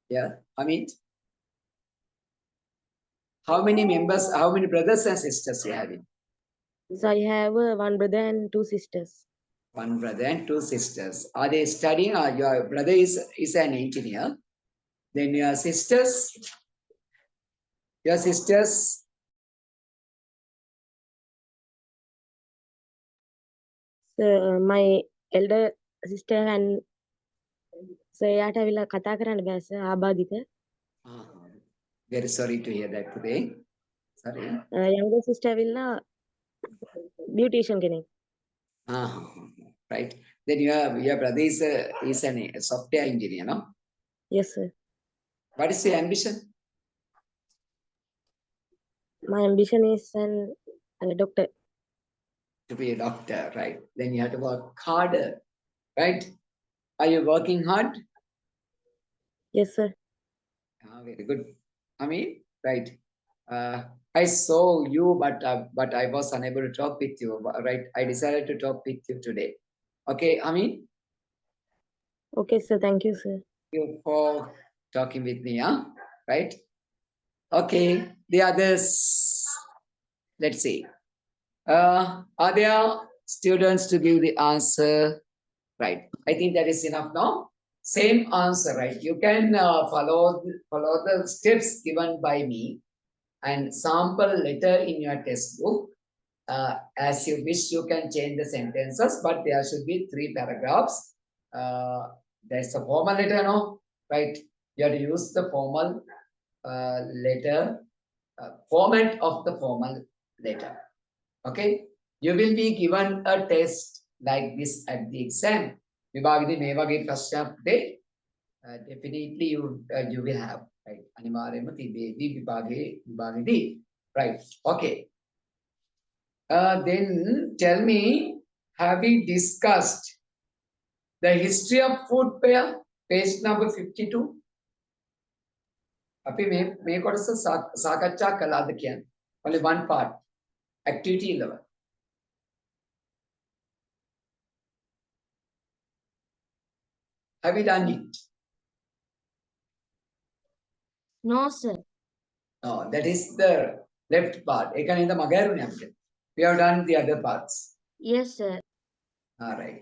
Yeah, Amit. How many members, how many brothers and sisters you have? so I have one brother and 2 sisters. One brother and 2 sisters. Are they studying? Or your brother is an engineer? Then your sisters, So my elder sister and so එයාට ඇවිල්ලා කතා කරන්න බෑ sir ආබාධිත. Very sorry to hear that today. Sorry. Younger sister ඇවිල්ලා beautician කෙනෙක්. Right. Then your brother is a software engineer, no? Yes, sir. What is your ambition? My ambition is a doctor. To be a doctor, right? Then you have to work harder, right? Are you working hard? Yes, sir. Very good. I mean, right. I saw you, but I was unable to talk with you, right? I decided to talk with you today. Okay, Ami? Okay, sir. Thank you, sir. Thank you for talking with me, huh? Right? Okay, the others, let's see. Are there students to give the answer? Right. I think that is enough now. Same answer, right? You can follow the steps given by me and sample letter in your textbook. As you wish, you can change the sentences, but there should be 3 paragraphs. There's a formal letter, no? Right? You have to use the formal letter, format of the formal letter. Okay? You will be given a test like this at the exam. විභාගෙදී මේ වගේ ප්‍රශ්නයක් දෙයි. Definitely you will have. Right. අනිවාර්යයෙන්ම තිබේවි විභාගෙදී. Right. Okay. Then tell me, have we discussed the history of food pair? Page number 52. අපි මේ කොටස සාකච්ඡා කළාද කියන්නේ? Only one part. Activity 11. Have you done it? No, sir. No, that is the left part. ඒකනේ ඉඳ මගහැරුනේ අපිට. We have done the other parts. Yes, sir. All right.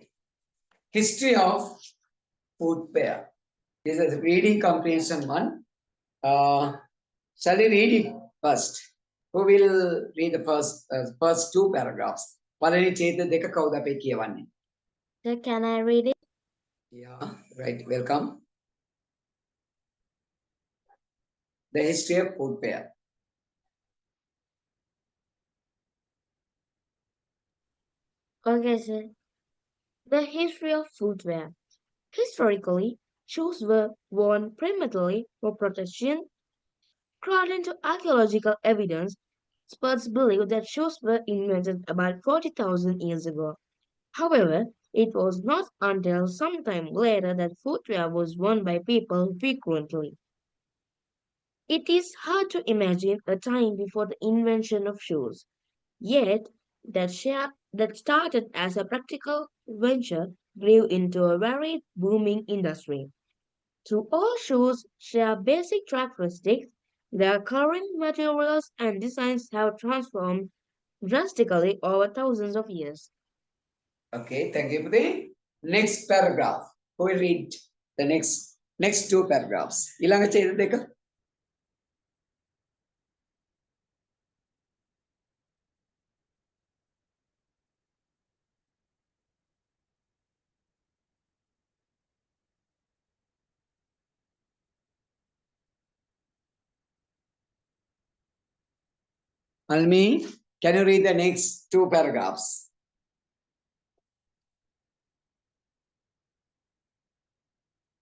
History of food pair. This is reading comprehension one. Shall we read it first? Who will read the first two paragraphs? පළවෙනි ඡේද දෙක කවුද අපේ කියවන්නේ? Sir, can I read it? Yeah, right. Welcome. The history of food pair. Okay, sir. The history of footwear. Historically, shoes were worn primarily for protection. According to archaeological evidence, experts believe that shoes were invented about 40,000 years ago. However, it was not until some time later that footwear was worn by people frequently. It is hard to imagine a time before the invention of shoes. Yet, that started as a practical venture grew into a very booming industry. Though all shoes share basic characteristics, their current materials and designs have transformed drastically over thousands of years. Okay, thank you for the next paragraph. Who will read the next two paragraphs? ඊළඟ ඡේද දෙක. Almi, can you read the next two paragraphs?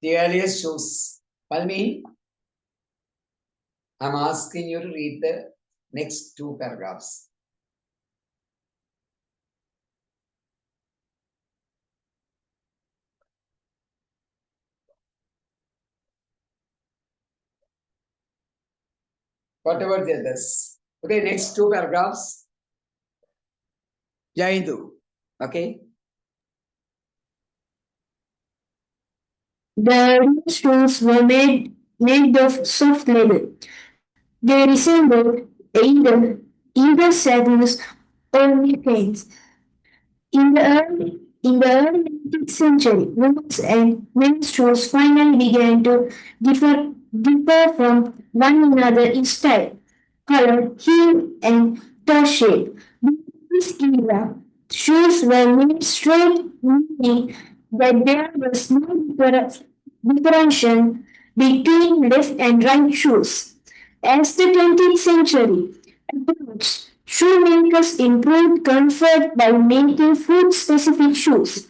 The earliest shoes. Palmi, I'm asking you to read the next two paragraphs. What about the others? Okay, next two paragraphs. Jaindu. Okay. The shoes were made of soft leather. They resembled either saddles or neckchains. In the early 19th century, women's and men's shoes finally began to differ from one another in style, color, heel, and toe shape. During this era, shoes were made straight, meaning that there was no differentiation between left and right shoes. As the 20th century approached, shoemakers improved comfort by making foot-specific shoes.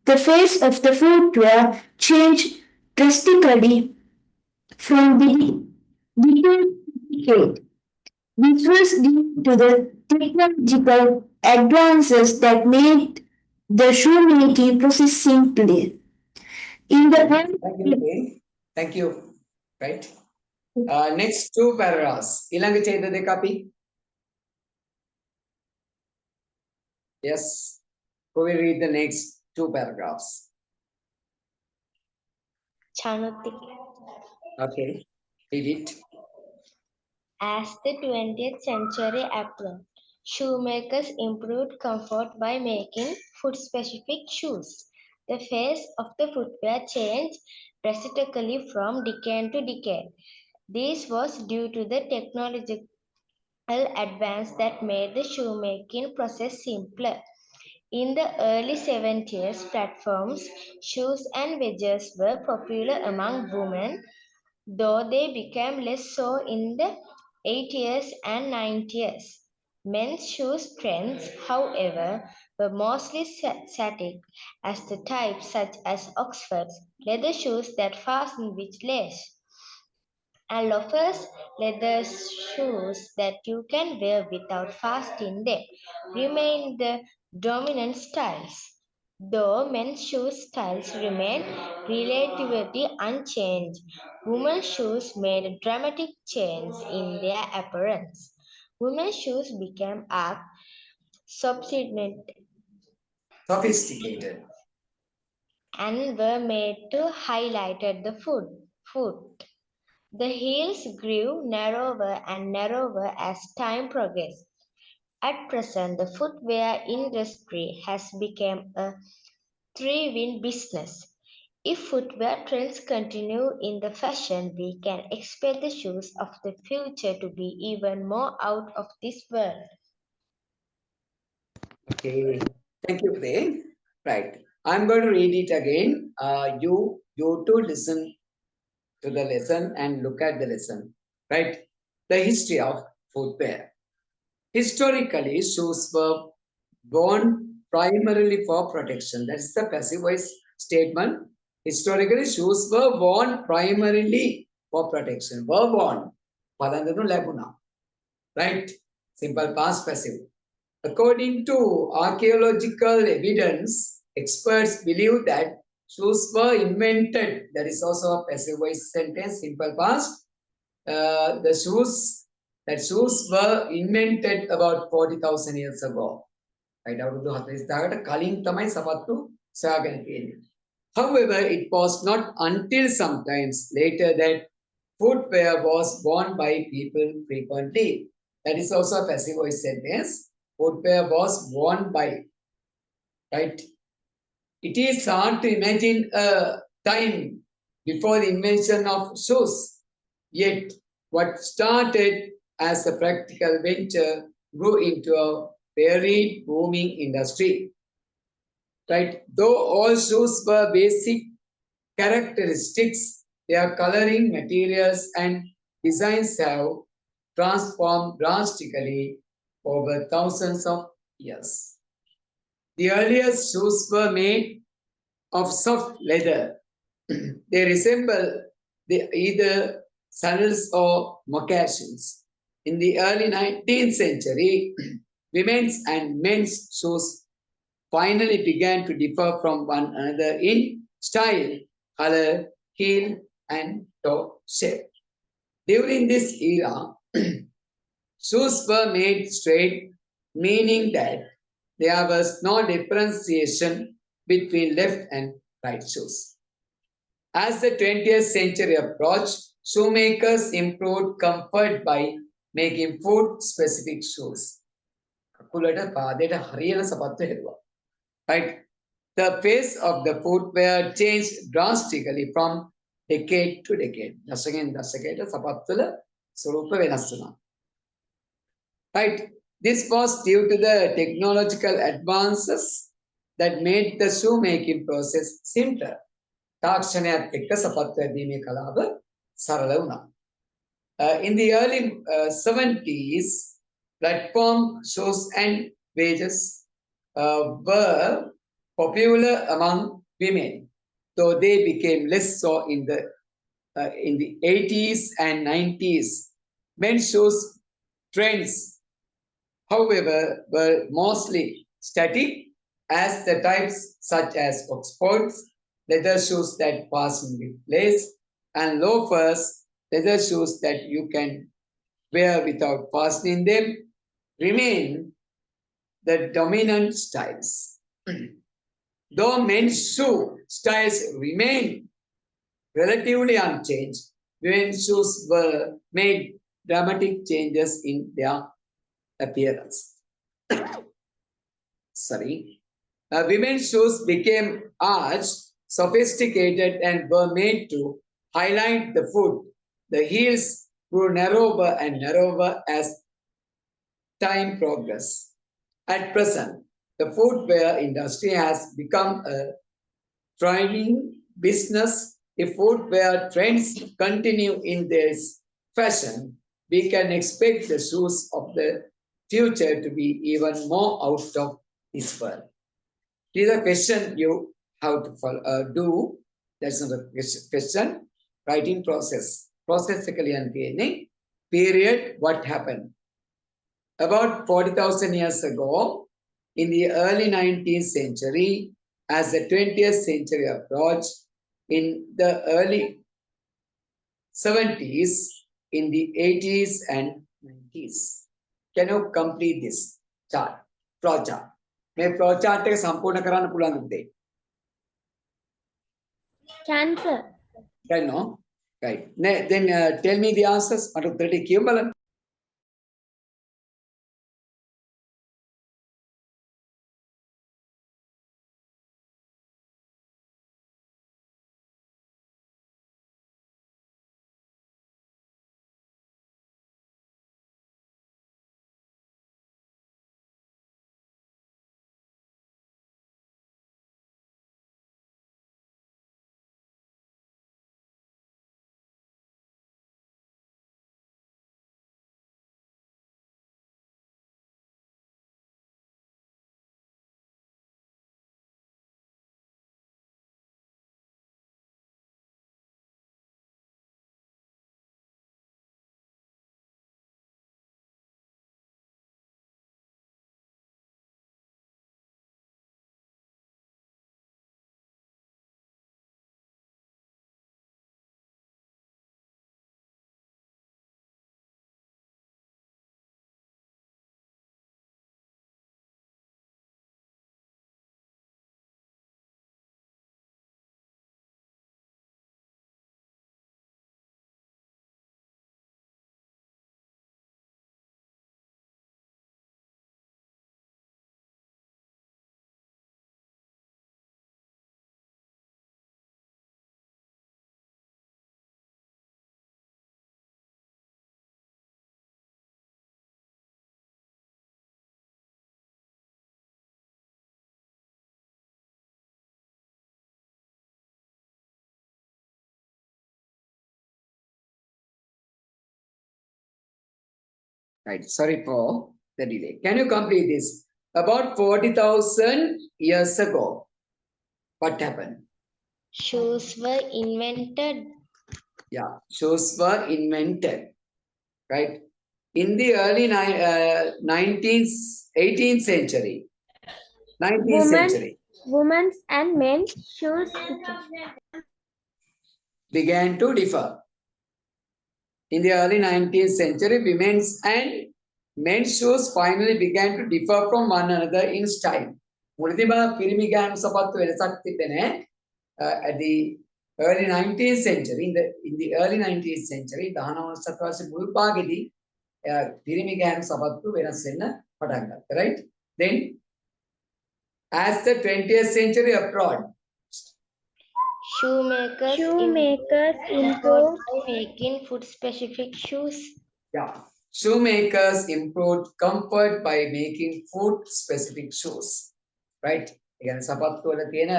The face of the footwear changed drastically from decade to decade. This was due to the technological advances that made the shoemaking process simpler. In the Thank you. Okay. Thank you. Right. Next two paragraphs. ඊළඟ ඡේද දෙක අපි. Yes. Who will read the next two paragraphs? Chanutik. Okay. Read it. As the 20th century approached, shoemakers improved comfort by making foot-specific shoes. The face of the footwear changed drastically from decade to decade. This was due to the technological advance that made the shoemaking process simpler. In the early 70s, platforms, shoes and wedges were popular among women, though they became less so in the 80s and 90s. Men's shoes trends, however, were mostly static, as the types such as Oxfords, leather shoes that fasten with lace. and loafers, leather shoes that you can wear without fasting them, remain the dominant styles. Though men's shoe styles remain relatively unchanged, women's shoes made a dramatic change in their appearance. Women's shoes became arc substituted Sophisticated. and were made to highlight the foot. The heels grew narrower and narrower as time progressed. At present, the footwear industry has become a thriving business. If footwear trends continue in the fashion, we can expect the shoes of the future to be even more out of this world. Okay. Thank you, Prem. Right. I'm going to read it again. You to listen to the lesson and look at the lesson. Right. The history of footwear. Historically, shoes were worn primarily for protection. That's the passive voice statement. Historically, shoes were worn primarily for protection. Were worn. Padandanu labuna. Right? Simple past passive. According to archaeological evidence, experts believe that shoes were invented. That is also a passive voice sentence, simple past. The shoes were invented about 40,000 years ago. Right? However, it was not until sometimes later that footwear was worn by people frequently. That is also a passive voice sentence. Footwear was worn by, right? It is hard to imagine a time before the invention of shoes. Yet, what started as a practical venture grew into a very booming industry. Right? Though all shoes were basic characteristics, their coloring, materials, and designs have transformed drastically over thousands of years. The earliest shoes were made of soft leather. They resemble either sandals or moccasins. In the early 19th century, women's and men's shoes finally began to differ from one another in style, color, heel, and toe shape. During this era, shoes were made straight, meaning that there was no differentiation between left and right shoes. As the 20th century approached, shoemakers improved comfort by making foot-specific shoes. Right? The face of the footwear changed drastically from decade to decade. Right? This was due to the technological advances that made the shoemaking process simpler. තාක්ෂණයත් එක්ක සපත්තු ඇඳීමේ කලාව සරල වුණා. In the early 70s, platform shoes and wedges were popular among women, though they became less so in the 80s and 90s. Men's shoes trends, however, were mostly static, as the types such as Oxfords, leather shoes that fasten with lace, and loafers, leather shoes that you can wear without fastening them, remain the dominant styles. Though men's shoe styles remain relatively unchanged, women's shoes were made dramatic changes in their appearance. Women's shoes became arched, sophisticated, and were made to highlight the foot. The heels grew narrower and narrower as time progressed. At present, the footwear industry has become a thriving business. If footwear trends continue in this fashion, we can expect the shoes of the future to be even more out of this world. Here's a question you have to do. That's not a question. Writing process. process period what happened. About 40,000 years ago, in the early 19th century, as the 20th century approached, in the early 70s, in the 80s and 90s. Can you complete this chart, flow chart? May flow chart එක සම්පූර්ණ කරන්න පුළුවන් දෙයක්. Cancer. Can no? Right. Then tell me the answers. මට උත්තරේ කියමු බලන්න. Right. Sorry for the delay. Can you complete this? About 40,000 years ago, what happened? Shoes were invented. Yeah, shoes were invented. Right. In the early 18th century. 19th century. Women's and men's shoes Began to differ. In the early 19th century, women's and men's shoes finally began to differ from one another in style. මුලදීම පිරිමි ගෑනු සපත්තු වෙනසක් තිබෙන්නේ at the early 19th century. In the early 19th century, 19ව शतවර්ෂයේ මුල් භාගයේදී පිරිමි ගෑනු සපත්තු වෙනස් වෙන්න පටන් ගත්තා. Right? Then, as the 20th century approached, Shoemakers improved by making food-specific shoes. yeah, shoemakers improved comfort by making food-specific shoes. Right? Again, සපත්තු වල තියෙන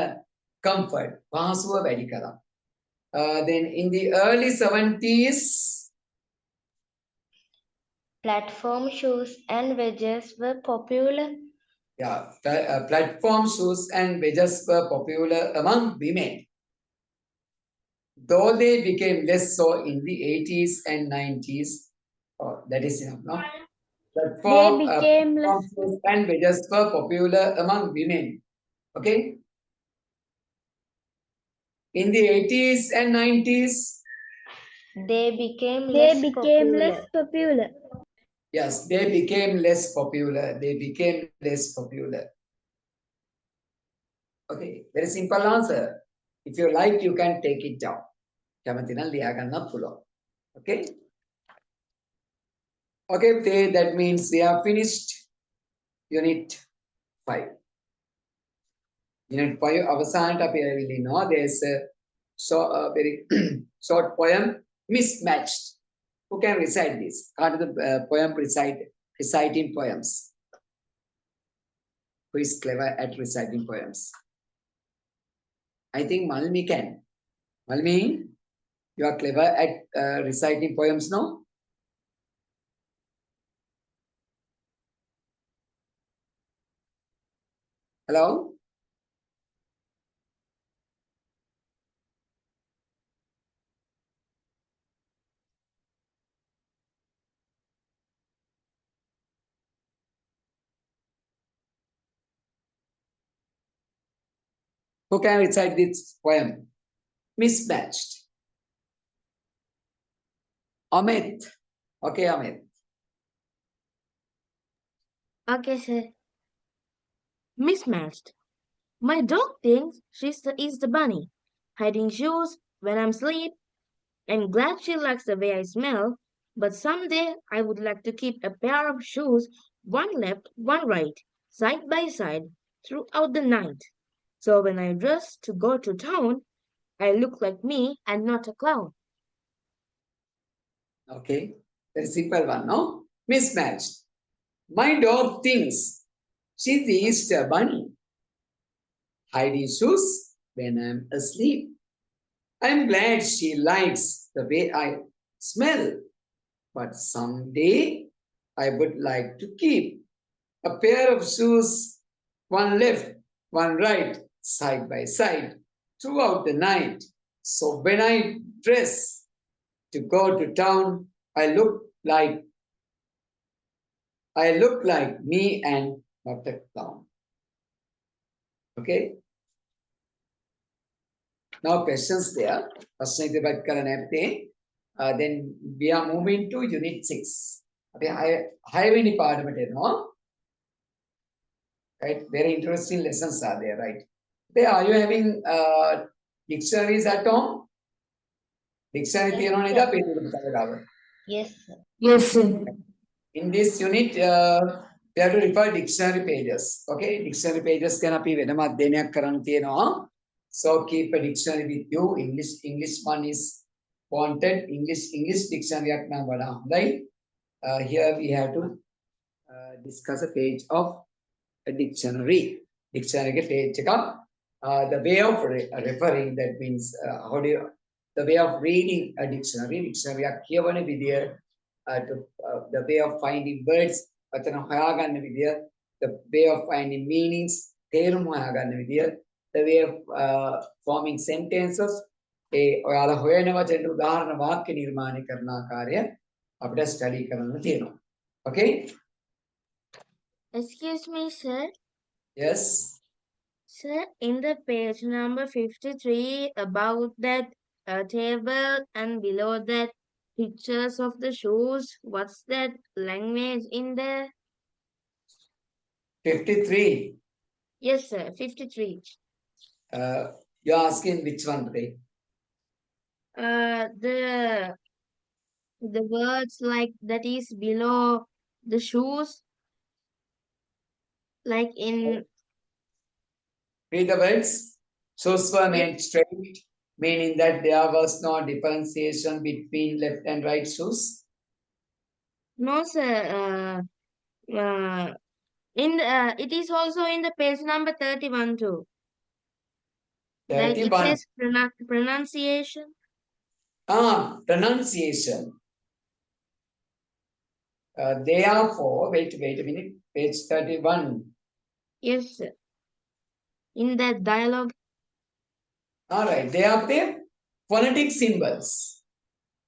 comfort, පහසුව වැඩි කරා. Then in the early 70s, Platform shoes and wedges were popular. yeah, platform shoes and wedges were popular among women. Though they became less so in the 80s and 90s, that is enough, no? Platform shoes and wedges were popular among women. Okay? In the 80s and 90s, They became less popular. yes, they became less popular. They became less popular. Okay, very simple answer. If you like, you can take it down. කැමති නම් ලියා ගන්නත් පුළුවන්. Okay? Okay, that means we have finished unit 5. Unit 5 අවසානට අපි ඇවිල්ලා ඉනවා. There's a very short poem, Mismatched. Who can recite this? Can't the poem reciting poems? Who is clever at reciting poems? I think Malmi can. Malmi, you are clever at reciting poems, no? Hello? Who can recite this poem? Mismatched. Amit. Okay, Amit. Okay, sir. Mismatched. My dog thinks is the bunny, hiding shoes when I'm asleep. I'm glad she likes the way I smell, but someday I would like to keep a pair of shoes, one left, one right, side by side, throughout the night. So when I dress to go to town, I look like me and not a clown. Okay, very simple one, no? Mismatched. My dog thinks she's the Easter bunny, hiding shoes when I'm asleep. I'm glad she likes the way I smell, but someday I would like to keep a pair of shoes, one left, one right, side by side, throughout the night. So when I dress to go to town, I look like me and not a clown. Okay. Now questions there. Then we are moving to unit 6. Okay, හයවෙනි පාඩමට එනවා. Right, very interesting lessons are there, right? There, are you having dictionaries at home? Dictionary Yes, තියෙනවනේ sir. ඉතින් අපේ පුතේ ගාව. Yes, sir. Yes, sir. In this unit, we have to refer dictionary pages. Okay, dictionary pages ගැන අපි වෙනම අධ්‍යයනයක් කරන්න තියෙනවා. So keep a dictionary with you. English one is wanted. English dictionary එකක් නම් වඩා හොඳයි. Here we have to discuss a page of a dictionary. Dictionary ke page එක. The way of referring, that means the way of reading a dictionary. Dictionary එකක් කියවන විදිය, the way of finding words, වචන හොයාගන්න විදිය, the way of finding meanings, තේරුම් හොයාගන්න විදිය, the way of forming sentences, ඔයාලා හොයන වචන උදාහරණ වාක්‍ය නිර්මාණය කරන ආකාරය අපිට ස්ටඩි කරන්න තියෙනවා. Okay? Excuse me, sir. Yes. Sir, in the page number 53, about that table and below that pictures of the shoes, what's that language in there? 53. Yes, sir, 53. You're asking which one today? The words like that is below the shoes, like in Read the words. Shoes were made straight, meaning that there was no differentiation between left and right shoes. no, sir. It is also in the page number 31 too. Like it 31. says pronunciation. Pronunciation. Therefore, wait a minute. Page 31. Yes, sir. In that dialogue. All right. They are the phonetic symbols.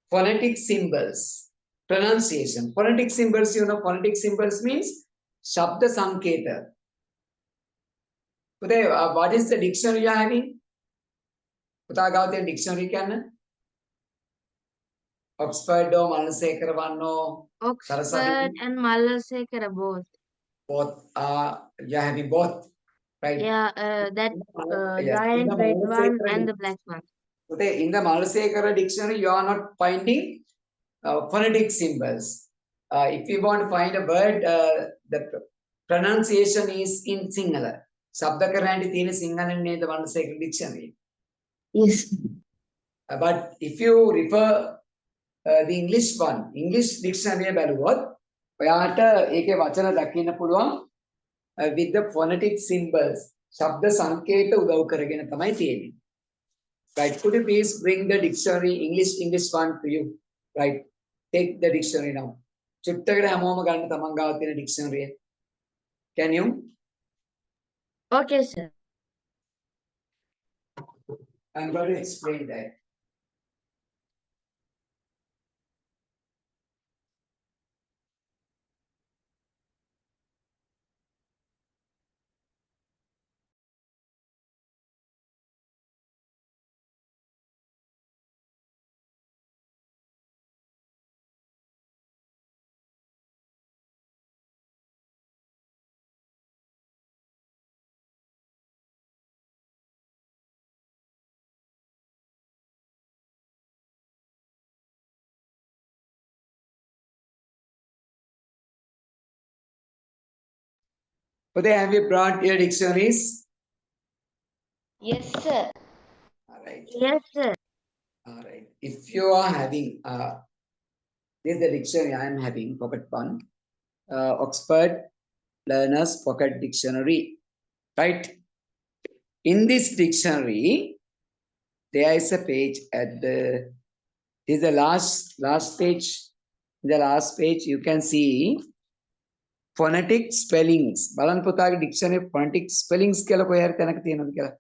Phonetic symbols. Pronunciation. Phonetic symbols, you know, phonetic symbols means Shabda Sanketa. Today, what is the dictionary you are having? පුතා ගාව තියෙන dictionary කියන්න. Oxford or Malasekara වන්නෝ Oxford and Malasekara both. both you are having both, right? Yeah, that Yes. giant red one and the black one. Okay, in the Malasekara dictionary, you are not finding phonetic symbols. If you want to find a word, the pronunciation is in Sinhala. Sabdakarandi තියෙන සිංහලෙන් නේද Malasekara dictionary. Yes. But if you refer the English one, English dictionary බැලුවොත් ඔයාට ඒකේ වචන දකින්න පුළුවන් with the phonetic symbols. ශබ්ද සංකේත උදව් කරගෙන තමයි තියෙන්නේ. Right, could you please bring the dictionary, English one to you? Right, take the dictionary now. චුට්ටකට හැමෝම ගන්න තමන් ගාව තියෙන dictionary එක. Can you? Okay, sir. I'm going to explain that. But have you brought your dictionaries? Yes, sir. All right. Yes, sir. All right. If you are having, this is the dictionary I am having, pocket one, Oxford Learner's Pocket Dictionary, right? In this dictionary, there is a page at the, this is the last page. In the last page, you can see phonetic spellings. බලන්න පුතාගේ dictionary phonetic spellings කියලා කොහේ හරි තැනක තියෙනවද කියලා.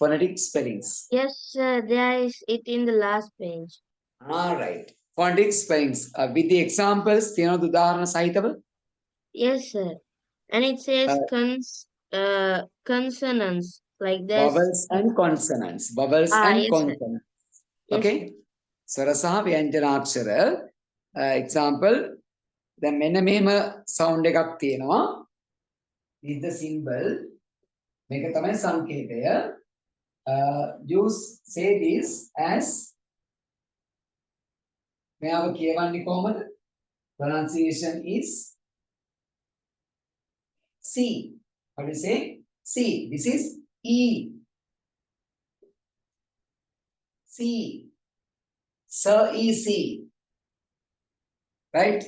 Phonetic spellings. Yes, sir. There is it in the last page. All right. Phonetic spellings. With the examples, තියෙනවද උදාහරණ සහිතව? Yes, sir. And it says consonants like this. Vowels and consonants. Vowels and yes, sir. consonants. Yes, Okay. ස්වර සහ ව්‍යංජනාක්ෂර. Example. දැන් මෙන්න මෙහෙම sound එකක් තියෙනවා. This is the symbol. මේක තමයි සංකේතය. You say this as මෙයාව කියවන්නේ කොහමද? Pronunciation is C. How do you say? C. This is E. C. Sir E C. Right?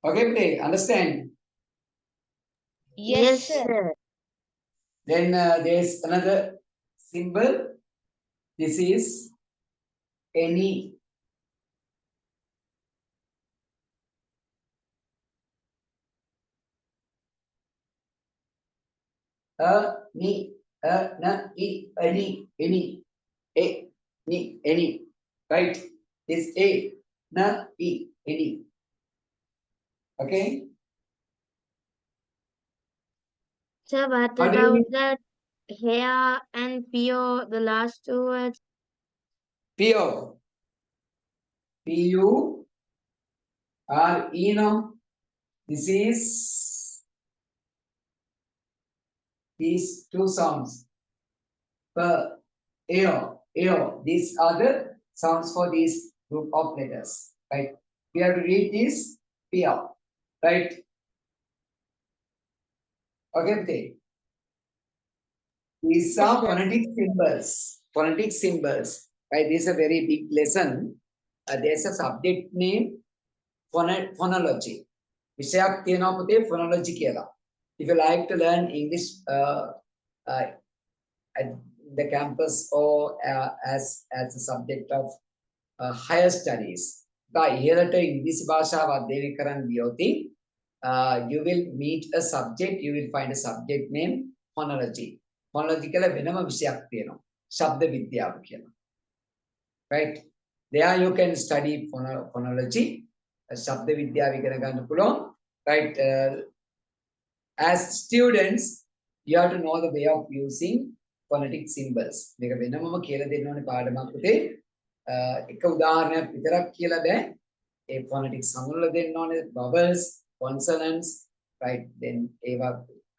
Okay, play. Understand? Yes, sir. Then there's another symbol. This is any. Ni, na, I, any, a, ni, any, right? This a, na, I, any. Okay? Sir, what How do you about mean? that hair and pure, the last two words? Pure. P-U, R-E, no? This is these two sounds. These are the sounds for these group of letters, right? We have to read this pure, right? Okay, okay. These are Yes, sir. phonetic symbols. Phonetic symbols, right? This is a very big lesson. There's a subject name, phonology. විෂයක් තියෙනවා පුතේ phonology කියලා. If you like to learn English at the campus or as a subject of higher studies, ඉහළට ඉංග්‍රීසි භාෂාව අධ්‍යයනය කරන්න ගියොත් you will meet a subject, you will find a subject name phonology. Phonology කියලා වෙනම විෂයක් තියෙනවා. ශබ්ද විද්‍යාව කියලා. Right? There you can study phonology. ශබ්ද විද්‍යාව ඉගෙන ගන්න පුළුවන්. Right? As students, you have to know the way of using phonetic symbols. මේක වෙනමම කියලා දෙන්න ඕනේ පාඩමක් පුතේ. එක උදාහරණයක් විතරක් කියලා බෑ. ඒ phonetic සමුල්ල දෙන්න ඕනේ, vowels, consonants, right? Then ඒවා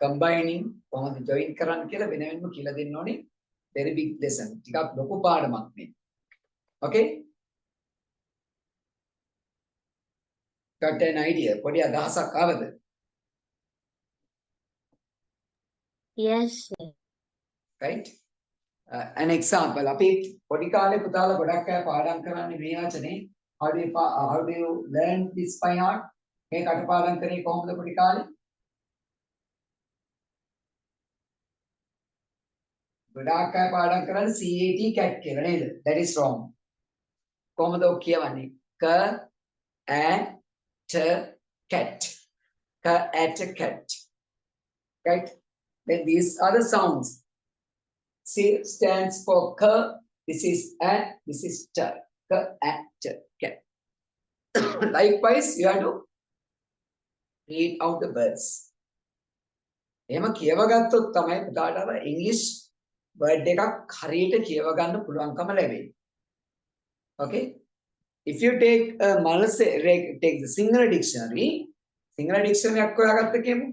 combining, කොහොමද join කරන්න කියලා වෙන වෙනම කියලා දෙන්න ඕනේ. Very big lesson. ටිකක් ලොකු පාඩමක් මේ. Okay? Got an idea? පොඩි අදහසක් ආවද? Yes, sir. Right? An example. අපි පොඩි කාලේ පුතාලා ගොඩක් අය පාඩම් කරන්නේ මේ වචනේ. How do you learn this by heart? මේ කටපාඩම් කරේ කොහොමද පොඩි කාලේ? ගොඩක් අය පාඩම් කරන්නේ CAT cat කියලා නේද? That is wrong. කොහොමද ඔක් කියවන්නේ? K a t cat. K a t cat. Right? Then these are the sounds. C stands for K. This is A. This is T. K a t cat. Likewise, you have to read out the words. එහෙම කියවගත්තොත් තමයි පුතාට අර English word එකක් හරියට කියව ගන්න පුළුවන්කම ලැබෙන්නේ. Okay? If you take take the Sinhala dictionary එකක් හොයාගත්ත කියමු.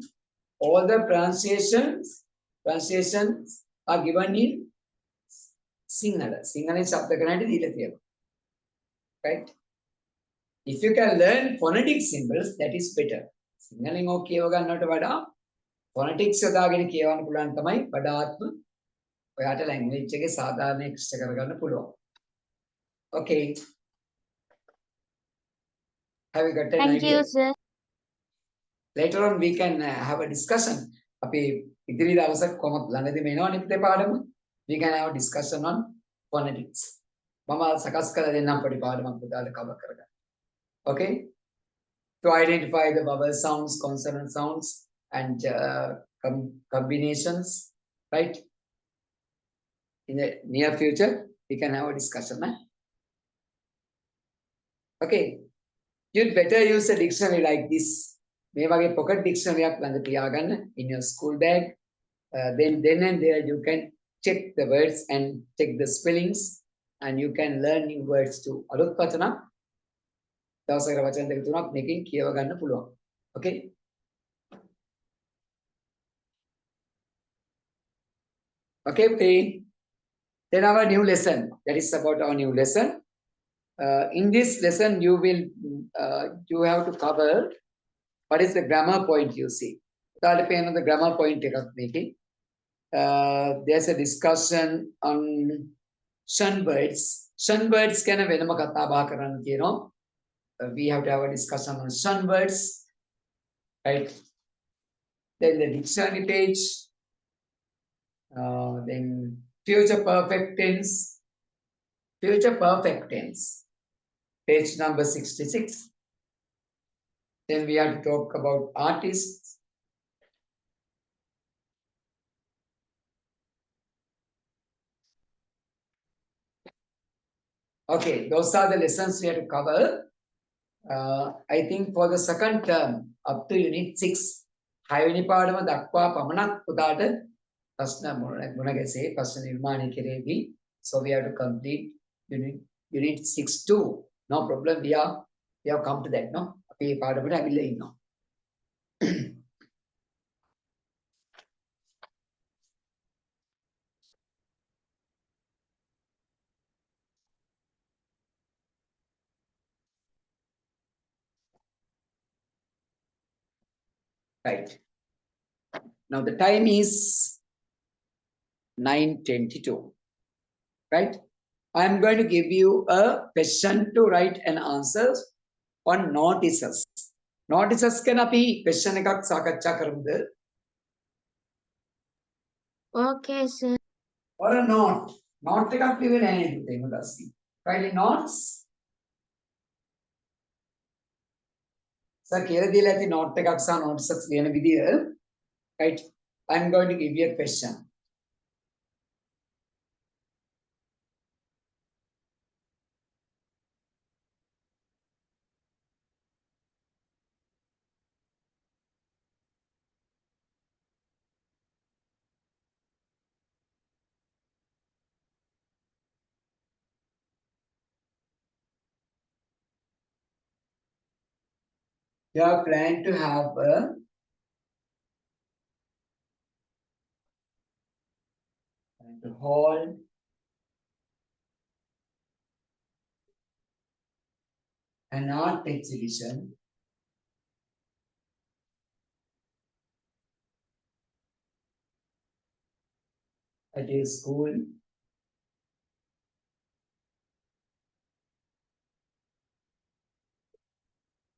All the pronunciations are given in Sinhala. Sinhala ශබ්ද ගණනට දීලා තියෙනවා. Right? if you can learn phonetic symbols, that is better. සිංහලෙන් ඕක කියව ගන්නවට වඩා phonetics යොදාගෙන කියවන්න පුළුවන් තමයි වඩාත්ම ඔයාට language එකේ සාධාරණ ඉෂ්ට කරගන්න පුළුවන්. Okay. Have you got an Thank idea? you, sir. Later on we can have a discussion. අපි ඉදිරි දවසක කොහොමද ළඟදී මේනවනේ පිටේ පාඩම. We can have a discussion on phonetics. මම සකස් කරලා දෙන්නම් පොඩි පාඩමක් පුතාලට cover කරගන්න. Okay? To identify the vowel sounds, consonant sounds, and combinations, right? In the near future, we can have a discussion. Okay, you'd better use a dictionary like this. මේ වගේ pocket dictionary එකක් ළඟ තියාගන්න in your school bag. Then and there you can check the words and check the spellings, and you can learn new words too. අලුත් වචන දවසකට වචන දෙක තුනක් මේකෙන් කියව ගන්න පුළුවන්. Okay? Okay, please. Then our new lesson, that is about our new lesson. In this lesson, you have to cover what is the grammar point you see. The grammar point making. There's a discussion on shunbirds. Shunbirds can have venama katha baha karanna කියනවා. We have to have a discussion on shunbirds, right? Then the dictionary page. Then future perfect tense. Future perfect tense. Page number 66. Then we have to talk about artists. Okay, those are the lessons we have to cover. I think for the second term, up to unit 6, හයවෙනි පාඩම දක්වා පමණක් පුතාට ප්‍රශ්න මුණ ගැසේ ප්‍රශ්න නිර්මාණය කෙරෙහි. So we have to complete unit 6 too. No problem. We have come to that. No, අපි මේ පාඩමට ඇවිල්ලා ඉන්නවා. Right. Now the time is 9:22. Right? I am going to give you a question to write an answer on notices. Notices can be question එකක් සාකච්ඡා කරමුද? Okay, sir. Or a note. Note එකක් ලියවෙන්නේ නැහැ නේද එහෙම දැස්සි. Writing notes. Sir කියලා දීලා ඇති note එකක් සහ notices ලියන විදිය. Right? I am going to give you a question. You have planned to have to hold an art exhibition at your school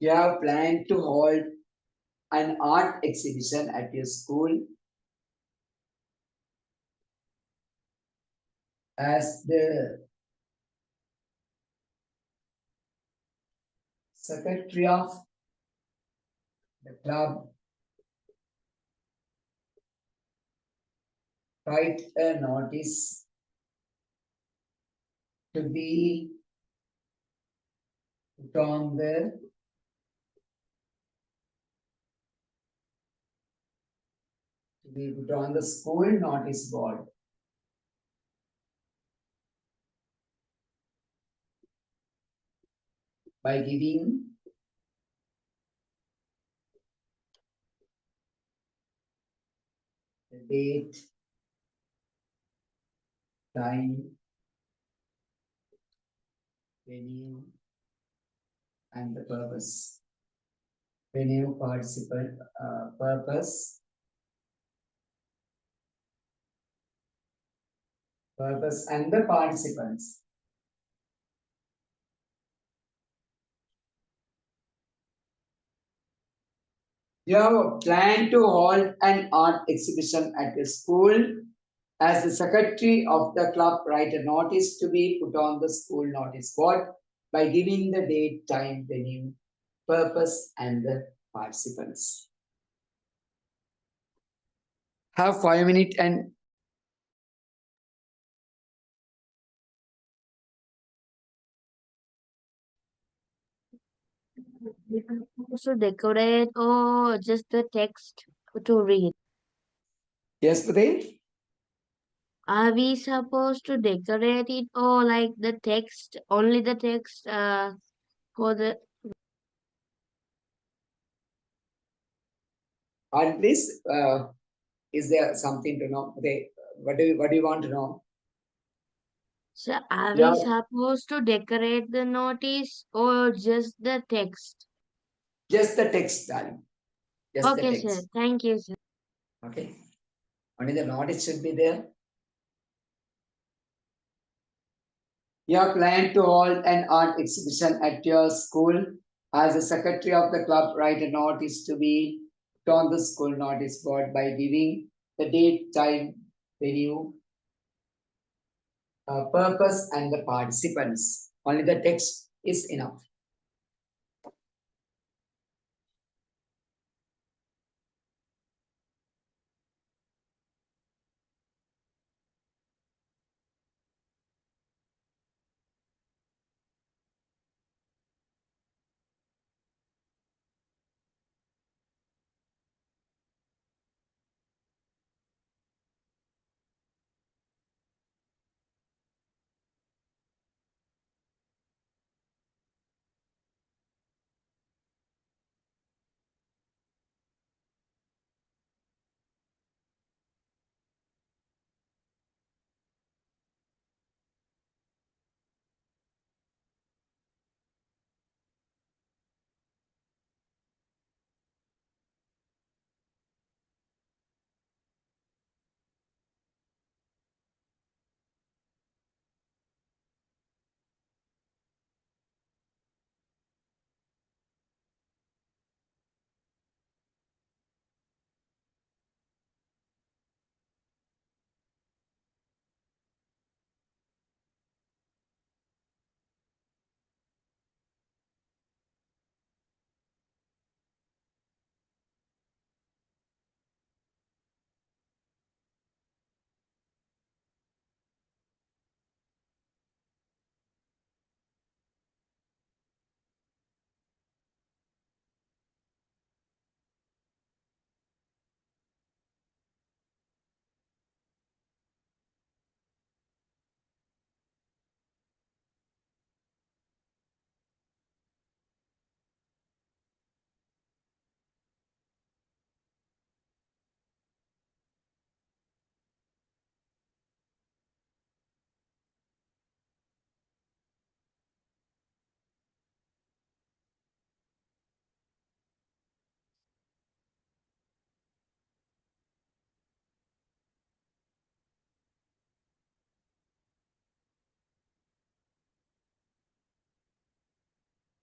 you have planned to hold an art exhibition at your school as the secretary of the club. Write a notice to be put on the school notice board. By giving the date, time, venue, and the purpose. Venue, participant, purpose, and the participants. You have a plan to hold an art exhibition at the school. As the secretary of the club, write a notice to be put on the school notice board by giving the date, time, venue, purpose, and the participants. Have 5 minutes and We can also decorate or just the text to read. yes, Pate? Are we supposed to decorate it or like the text, only the text for the On this, is there something to know? Okay, what do you want to know? so are Yeah, we supposed to decorate the notice or just the text? just the text, darling. Just the Okay, sir. text. Thank you, sir. Okay. Only the notice should be there. You have planned to hold an art exhibition at your school. As a secretary of the club, write a notice to be put on the school notice board by giving the date, time, venue, purpose, and the participants. Only the text is enough.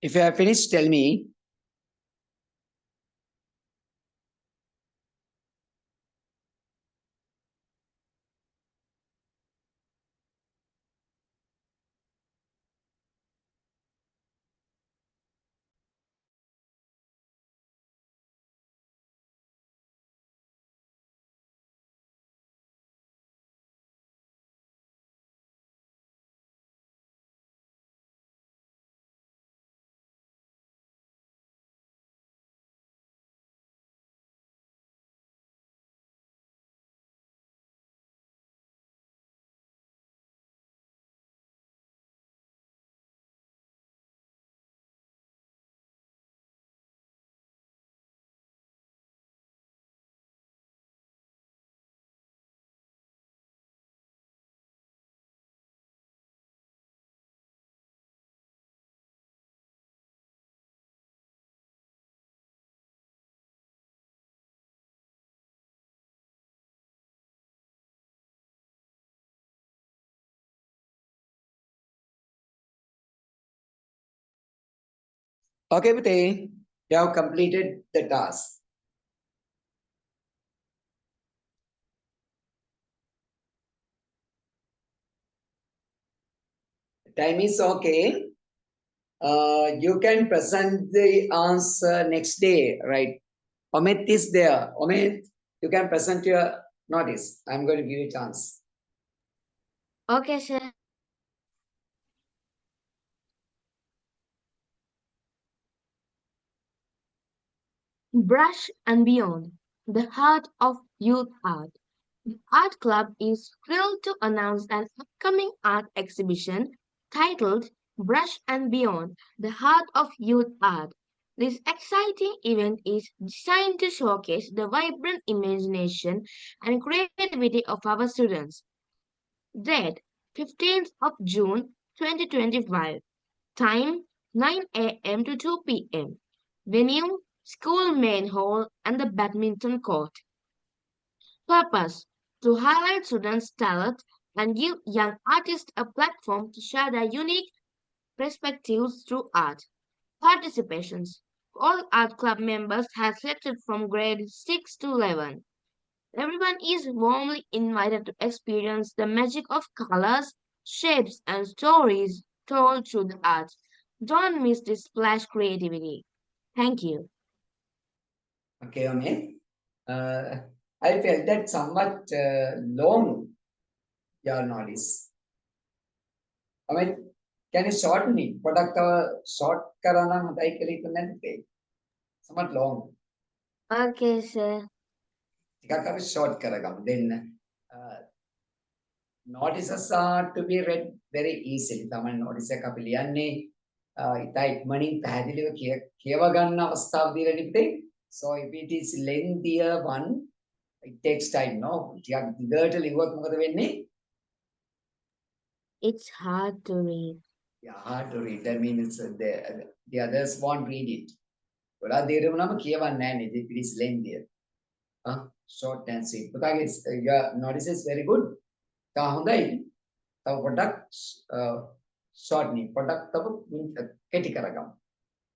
If you have finished, tell me. Okay, Pute, you have completed the task. Time is okay. You can present the answer next day, right? Omit is there. Omit, you can present your notice. I'm going to give you a chance. Okay, sir. Brush and Beyond, the heart of youth art. The art club is thrilled to announce an upcoming art exhibition titled Brush and Beyond, the heart of youth art. This exciting event is designed to showcase the vibrant imagination and creativity of our students. Date 15th of June 2025. Time 9 a.m. to 2 p.m. Venue school main hall and the badminton court. Purpose to highlight students' talent and give young artists a platform to share their unique perspectives through art. Participations all art club members have selected from grade 6 to 11. Everyone is warmly invited to experience the magic of colors, shapes, and stories told through the art. Don't miss this splash creativity. Thank you. Okay, Omit. I felt that somewhat long your notice. Omit, can you shorten it? Product short karana matai kali tunne somewhat long. Okay, sir. ටිකක් අපි short කරගමු. Then notices are to be read very easily. තමයි notice එක අපි ලියන්නේ ඉතා ඉක්මනින් පැහැදිලිව කියව ගන්න අවස්ථාව දීලා ඉපිටේ. So if it is lengthier one, it takes time, no? ටිකක් දිගට ලිව්වොත් මොකද වෙන්නේ? It's hard to read. Yeah, hard to read. That means the others won't read it. ගොඩාක් දේරම නම කියවන්නේ නැහැ නේ. It is lengthier. Short and sweet. පුතාගේ your notice is very good. තා හොඳයි. තව පොඩ්ඩක් shortening. පොඩ්ඩක් තව කෙටි කරගමු.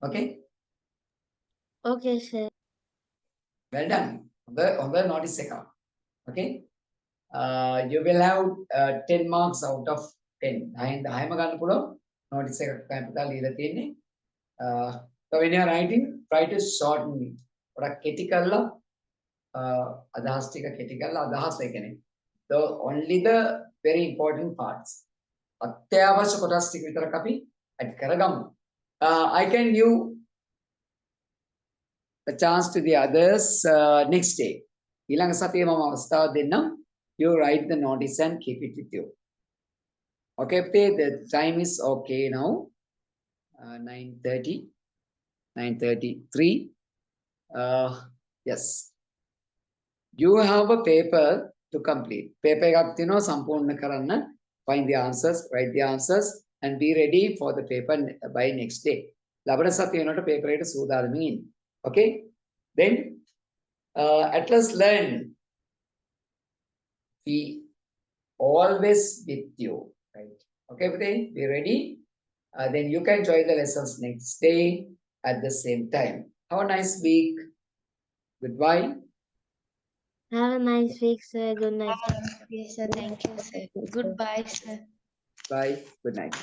Okay? Okay, sir. Well done. හොඳ notice එකක්. Okay? You will have 10 marks out of 10. 10ම ගන්න පුළුවන් notice එකක් තමයි පුතා ලියලා තියෙන්නේ. So when you are writing, try to shorten it. පොඩ්ඩක් කෙටි කරලා අදහස් ටික කෙටි කරලා අදහස් ඒ කියන්නේ the only the very important parts. අත්‍යවශ්‍ය කොටස් ටික විතරක් අපි add කරගමු. I can give a chance to the others next day. ඊළඟ සතියේ මම අවස්ථාව දෙන්නම්. You write the notice and keep it with you. Okay, the time is okay now. 9:30, 9:33. Yes. You have a paper to complete. Paper එකක් තියෙනවා සම්පූර්ණ කරන්න. Find the answers, write the answers and be ready for the paper by next day. ලබන සතිය වෙනකොට paper එකට සූදානම්ින් ඉන්න. Okay? Then Atlas learn. Be always with you. Right? Okay, be ready. Then you can join the lessons next day at the same time. Have a nice week. Goodbye. Have a nice week, sir. Good night. Yes, sir. Thank you, sir. Goodbye, sir. Bye. Good night.